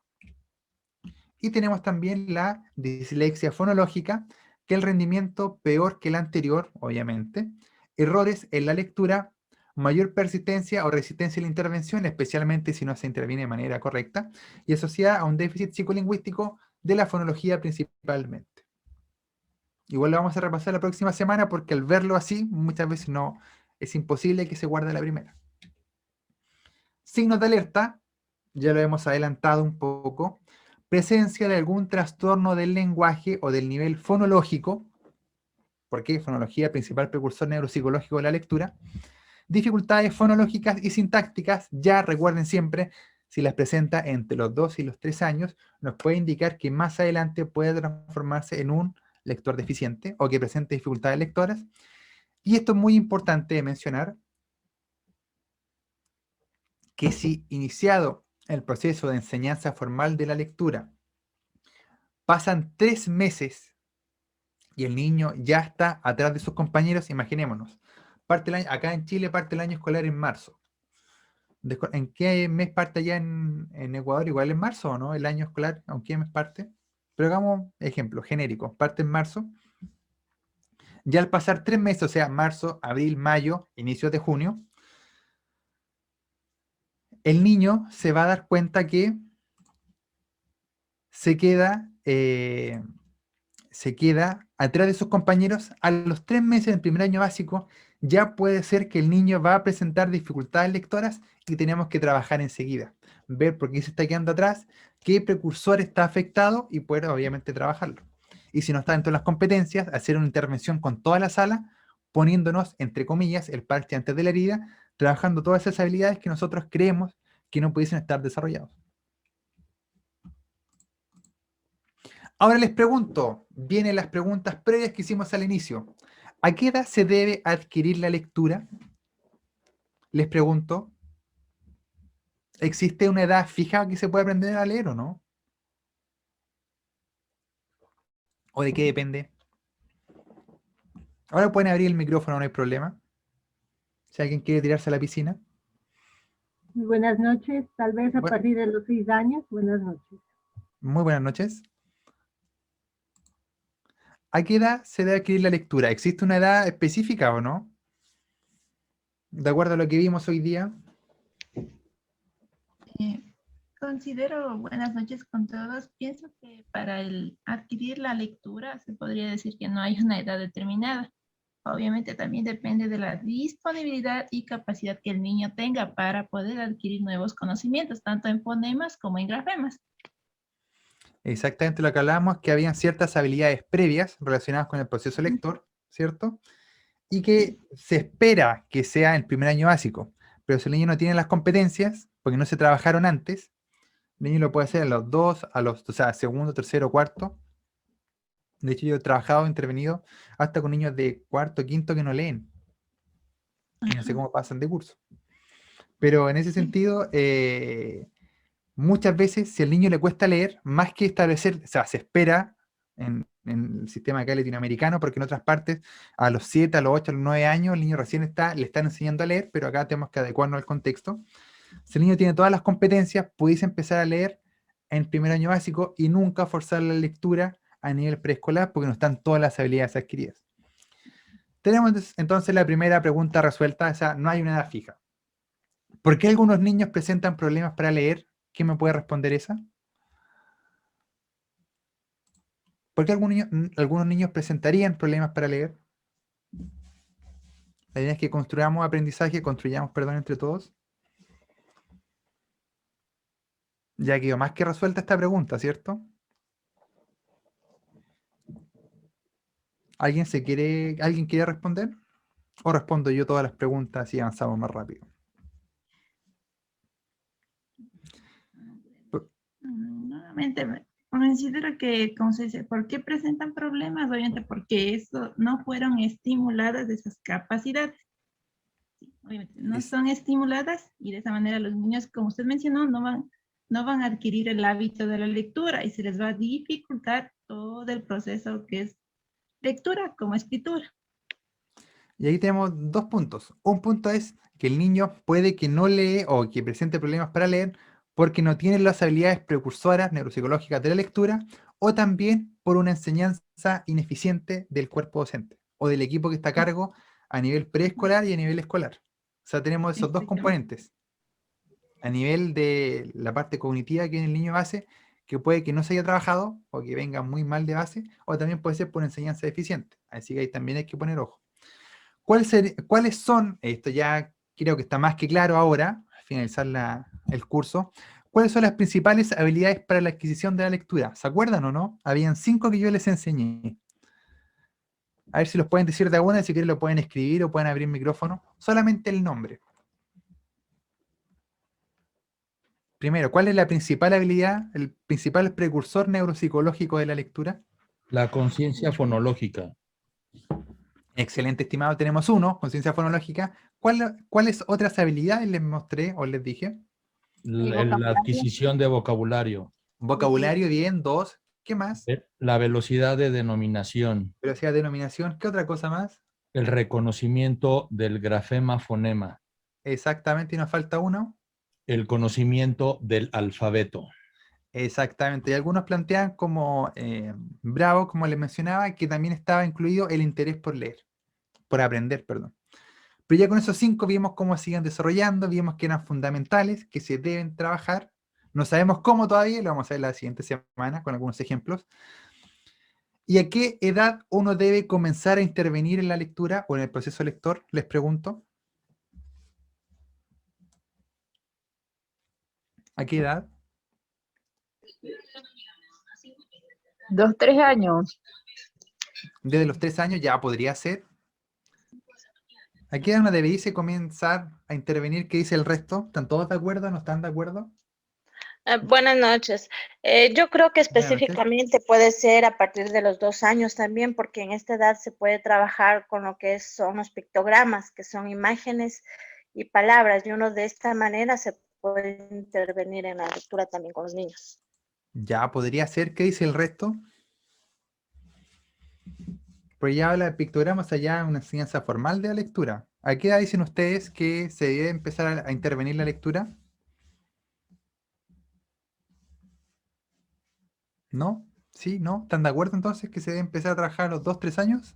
Y tenemos también la dislexia fonológica, que el rendimiento peor que el anterior, obviamente, errores en la lectura, mayor persistencia o resistencia a la intervención, especialmente si no se interviene de manera correcta, y asociada a un déficit psicolingüístico de la fonología principalmente. Igual lo vamos a repasar la próxima semana porque al verlo así, muchas veces no es imposible que se guarde la primera. Signos de alerta, ya lo hemos adelantado un poco. Presencia de algún trastorno del lenguaje o del nivel fonológico, porque fonología, principal precursor neuropsicológico de la lectura. Dificultades fonológicas y sintácticas, ya recuerden siempre, si las presenta entre los 2 y los 3 años, nos puede indicar que más adelante puede transformarse en un lector deficiente o que presente dificultades lectoras. Y esto es muy importante de mencionar, que si iniciado el proceso de enseñanza formal de la lectura, pasan 3 meses y el niño ya está atrás de sus compañeros, imaginémonos, acá en Chile parte el año escolar en marzo. ¿En qué mes parte allá en Ecuador? Igual en marzo, ¿o no? El año escolar, ¿en qué mes parte? Pero hagamos ejemplo genérico, parte en marzo. Ya al pasar 3 meses, o sea, marzo, abril, mayo, inicios de junio, el niño se va a dar cuenta que se queda atrás de sus compañeros. A los 3 meses del primer año básico, ya puede ser que el niño va a presentar dificultades lectoras y tenemos que trabajar enseguida. Ver por qué se está quedando atrás, qué precursor está afectado y poder obviamente trabajarlo. Y si no está dentro de las competencias, hacer una intervención con toda la sala, poniéndonos, entre comillas, el parche antes de la herida, trabajando todas esas habilidades que nosotros creemos que no pudiesen estar desarrollados. Ahora les pregunto, vienen las preguntas previas que hicimos al inicio. ¿A qué edad se debe adquirir la lectura? Les pregunto, ¿existe una edad fija que se puede aprender a leer o no? ¿O de qué depende? Ahora pueden abrir el micrófono, no hay problema. Si alguien quiere tirarse a la piscina. Muy buenas noches, tal vez a partir de los 6 años. Buenas noches. Muy buenas noches. ¿A qué edad se debe adquirir la lectura? ¿Existe una edad específica o no? De acuerdo a lo que vimos hoy día. Considero, buenas noches con todos, pienso que para adquirir la lectura se podría decir que no hay una edad determinada. Obviamente también depende de la disponibilidad y capacidad que el niño tenga para poder adquirir nuevos conocimientos, tanto en fonemas como en grafemas. Exactamente lo que hablábamos, que habían ciertas habilidades previas relacionadas con el proceso lector, ¿cierto? Y que se espera que sea el primer año básico. Pero si el niño no tiene las competencias, porque no se trabajaron antes, el niño lo puede hacer a los 2, o sea, segundo, tercero, cuarto. De hecho, yo he trabajado, intervenido, hasta con niños de cuarto, quinto que no leen. Y no sé cómo pasan de curso. Pero en ese sentido, muchas veces, si al niño le cuesta leer, más que establecer, o sea, se espera en el sistema acá latinoamericano, porque en otras partes, a los 7, a los 8, a los 9 años, el niño recién le están enseñando a leer, pero acá tenemos que adecuarnos al contexto. Si el niño tiene todas las competencias, pudiese empezar a leer en primer año básico y nunca forzar la lectura a nivel preescolar porque no están todas las habilidades adquiridas. Tenemos entonces la primera pregunta resuelta, o sea, no hay una edad fija. ¿Por qué algunos niños presentan problemas para leer? ¿Quién me puede responder esa? ¿Por qué algunos niños presentarían problemas para leer? La idea es que construyamos, perdón, entre todos. Ya quedó más que resuelta esta pregunta, ¿cierto? ¿Alguien quiere responder? ¿O respondo yo todas las preguntas y avanzamos más rápido? Nuevamente, considero que, como se dice, ¿por qué presentan problemas? Obviamente porque eso no fueron estimuladas esas capacidades. Sí, obviamente no Es- son estimuladas y de esa manera los niños, como usted mencionó, no van a adquirir el hábito de la lectura y se les va a dificultar todo el proceso que es lectura como escritura. Y ahí tenemos dos puntos. Un punto es que el niño puede que no lee o que presente problemas para leer porque no tiene las habilidades precursoras neuropsicológicas de la lectura o también por una enseñanza ineficiente del cuerpo docente o del equipo que está a cargo a nivel preescolar y a nivel escolar. O sea, tenemos esos dos Exactamente. componentes. A nivel de la parte cognitiva que el niño hace, que puede que no se haya trabajado o que venga muy mal de base, o también puede ser por enseñanza deficiente. Así que ahí también hay que poner ojo. ¿Cuáles son, esto ya creo que está más que claro ahora, al finalizar el curso, cuáles son las principales habilidades para la adquisición de la lectura? ¿Se acuerdan o no? Habían 5 que yo les enseñé. A ver si los pueden decir de alguna, si quieren lo pueden escribir o pueden abrir micrófono. Solamente el nombre. Primero, ¿cuál es la principal habilidad, el principal precursor neuropsicológico de la lectura? La conciencia fonológica. Excelente, estimado. Tenemos uno, conciencia fonológica. ¿Cuáles otras habilidades les mostré o les dije? La adquisición de vocabulario. Vocabulario, bien. 2. ¿Qué más? La velocidad de denominación. Velocidad de denominación. ¿Qué otra cosa más? El reconocimiento del grafema fonema. Exactamente, y nos falta uno. El conocimiento del alfabeto. Exactamente. Y algunos plantean como bravo, como les mencionaba, que también estaba incluido el interés por leer, por aprender, perdón. Pero ya con esos 5 vimos cómo siguen desarrollando, vimos que eran fundamentales, que se deben trabajar. No sabemos cómo todavía, lo vamos a ver la siguiente semana con algunos ejemplos. ¿Y a qué edad uno debe comenzar a intervenir en la lectura o en el proceso lector? Les pregunto. ¿A qué edad? 2, 3 años. Desde los 3 años ya podría ser. ¿A qué edad uno debería comenzar a intervenir? ¿Qué dice el resto? ¿Están todos de acuerdo? ¿No están de acuerdo? Buenas noches. Yo creo que Buenas noches. específicamente puede ser a partir de los 2 años también, porque en esta edad se puede trabajar con lo que son los pictogramas, que son imágenes y palabras, y uno de esta manera se puede intervenir en la lectura también con los niños. Ya podría ser. ¿Qué dice el resto? Pues ya habla de pictogramas allá, una enseñanza formal de la lectura. ¿A qué edad dicen ustedes que se debe empezar a intervenir la lectura? ¿No? ¿Sí? ¿No? ¿Están de acuerdo entonces que se debe empezar a trabajar a los 2, 3 años?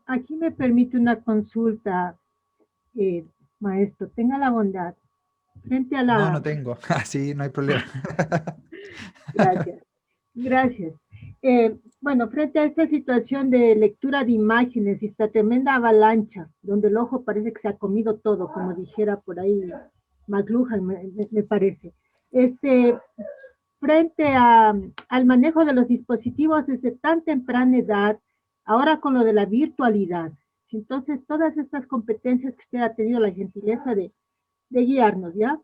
Aquí me permite una consulta, maestro. Tenga la bondad. Frente a No, la... no tengo. Así no hay problema. Gracias. Gracias. Bueno, frente a esta situación de lectura de imágenes y esta tremenda avalancha, donde el ojo parece que se ha comido todo, como dijera por ahí McLuhan, me parece. Frente al manejo de los dispositivos desde tan temprana edad, ahora con lo de la virtualidad. Entonces, todas estas competencias que usted ha tenido la gentileza de guiarnos, ¿ya?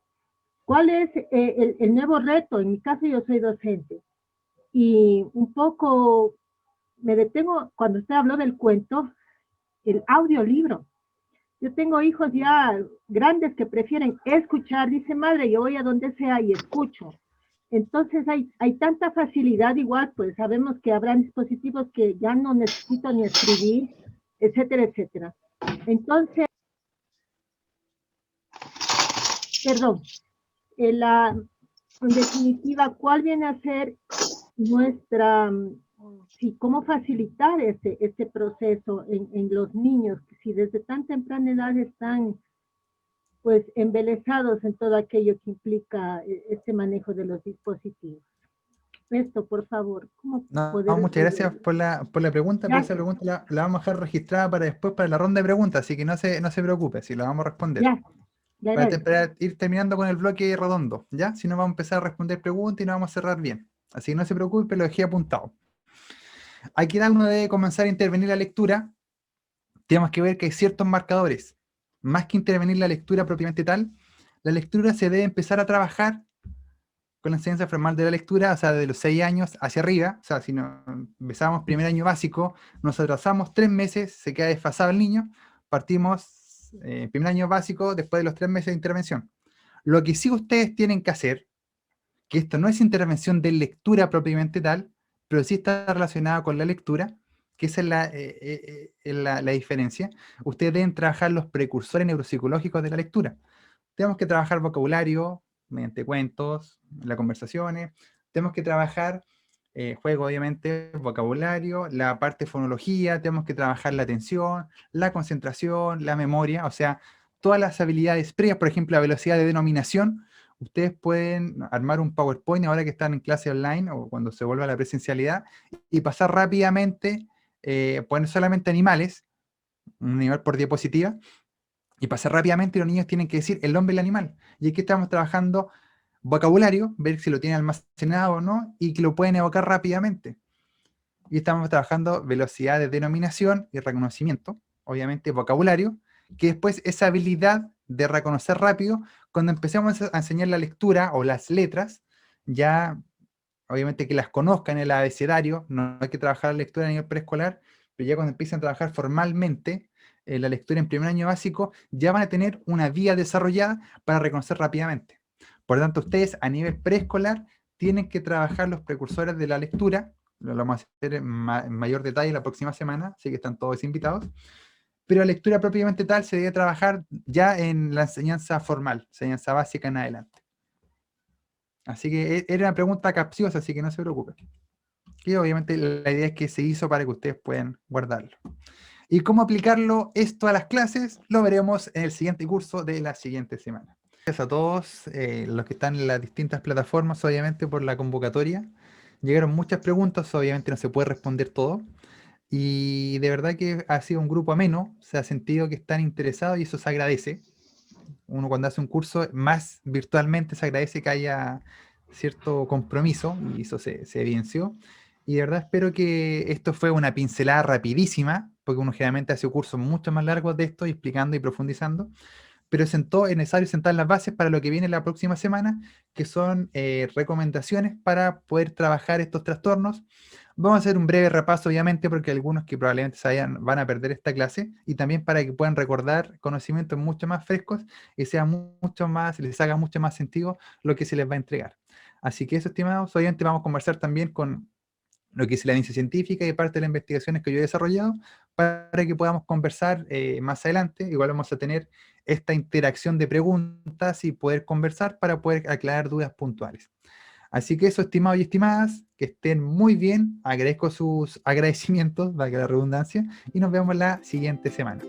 ¿Cuál es el nuevo reto? En mi caso, yo soy docente. Y un poco me detengo cuando usted habló del cuento, el audiolibro. Yo tengo hijos ya grandes que prefieren escuchar, dice madre, yo voy a donde sea y escucho. Entonces hay tanta facilidad igual, pues sabemos que habrán dispositivos que ya no necesito ni escribir, etcétera, etcétera. Entonces, perdón, en definitiva, ¿cuál viene a ser nuestra, sí, cómo facilitar este proceso en los niños, si desde tan temprana edad están pues embelesados en todo aquello que implica este manejo de los dispositivos? Esto, por favor, ¿cómo No, poder muchas gracias resolverlo? por la pregunta, pero esa Gracias. pregunta la vamos a dejar registrada para después, para la ronda de preguntas, así que no se preocupe, si la vamos a responder. Ya, le Para, agradezco. para ir terminando con el bloque redondo, ¿ya? Si no, vamos a empezar a responder preguntas y no vamos a cerrar bien. Así que no se preocupe, lo dejé apuntado. Aquí cada uno debe comenzar a intervenir la lectura. Tenemos que ver que hay ciertos marcadores. Más que intervenir la lectura propiamente tal, la lectura se debe empezar a trabajar con la enseñanza formal de la lectura, o sea, de los 6 años hacia arriba. O sea, si no, empezamos primer año básico, nos atrasamos 3 meses, se queda desfasado el niño, partimos primer año básico después de los 3 meses de intervención. Lo que sí ustedes tienen que hacer, que esto no es intervención de lectura propiamente tal, pero sí está relacionado con la lectura, que esa es la diferencia. Ustedes deben trabajar los precursores neuropsicológicos de la lectura. Tenemos que trabajar vocabulario mediante cuentos, las conversaciones. Tenemos que trabajar juego, obviamente, vocabulario, la parte de fonología. Tenemos que trabajar la atención, la concentración, la memoria. O sea, todas las habilidades previas, por ejemplo, la velocidad de denominación. Ustedes pueden armar un PowerPoint ahora que están en clase online o cuando se vuelva a la presencialidad y pasar rápidamente, poner solamente animales, un animal por diapositiva, y pasar rápidamente, los niños tienen que decir el hombre y el animal. Y aquí estamos trabajando vocabulario, ver si lo tienen almacenado o no, y que lo pueden evocar rápidamente. Y estamos trabajando velocidad de denominación y reconocimiento, obviamente vocabulario, que después esa habilidad de reconocer rápido, cuando empecemos a enseñar la lectura o las letras, ya obviamente que las conozcan en el abecedario, no hay que trabajar la lectura a nivel preescolar, pero ya cuando empiezan a trabajar formalmente la lectura en primer año básico, ya van a tener una vía desarrollada para reconocer rápidamente. Por lo tanto, ustedes a nivel preescolar tienen que trabajar los precursores de la lectura, lo vamos a hacer en mayor detalle la próxima semana, así que están todos invitados, pero la lectura propiamente tal se debe trabajar ya en la enseñanza formal, enseñanza básica en adelante. Así que era una pregunta capciosa, así que no se preocupen. Y obviamente la idea es que se hizo para que ustedes puedan guardarlo. ¿Y cómo aplicarlo esto a las clases? Lo veremos en el siguiente curso de la siguiente semana. Gracias a todos los que están en las distintas plataformas, obviamente por la convocatoria. Llegaron muchas preguntas, obviamente no se puede responder todo. Y de verdad que ha sido un grupo ameno, se ha sentido que están interesados y eso se agradece. Uno cuando hace un curso más virtualmente se agradece que haya cierto compromiso y eso se evidenció. Y de verdad espero que esto fue una pincelada rapidísima, porque uno generalmente hace cursos mucho más largos de esto, y explicando y profundizando, pero es necesario sentar las bases para lo que viene la próxima semana, que son recomendaciones para poder trabajar estos trastornos. Vamos a hacer un breve repaso, obviamente, porque algunos que probablemente van a perder esta clase, y también para que puedan recordar conocimientos mucho más frescos y sea mucho más, les haga mucho más sentido lo que se les va a entregar. Así que eso, estimados, obviamente vamos a conversar también con lo que es la evidencia científica y parte de las investigaciones que yo he desarrollado para que podamos conversar más adelante. Igual vamos a tener esta interacción de preguntas y poder conversar para poder aclarar dudas puntuales. Así que eso, estimados y estimadas, que estén muy bien. Agradezco sus agradecimientos, valga la redundancia, y nos vemos la siguiente semana.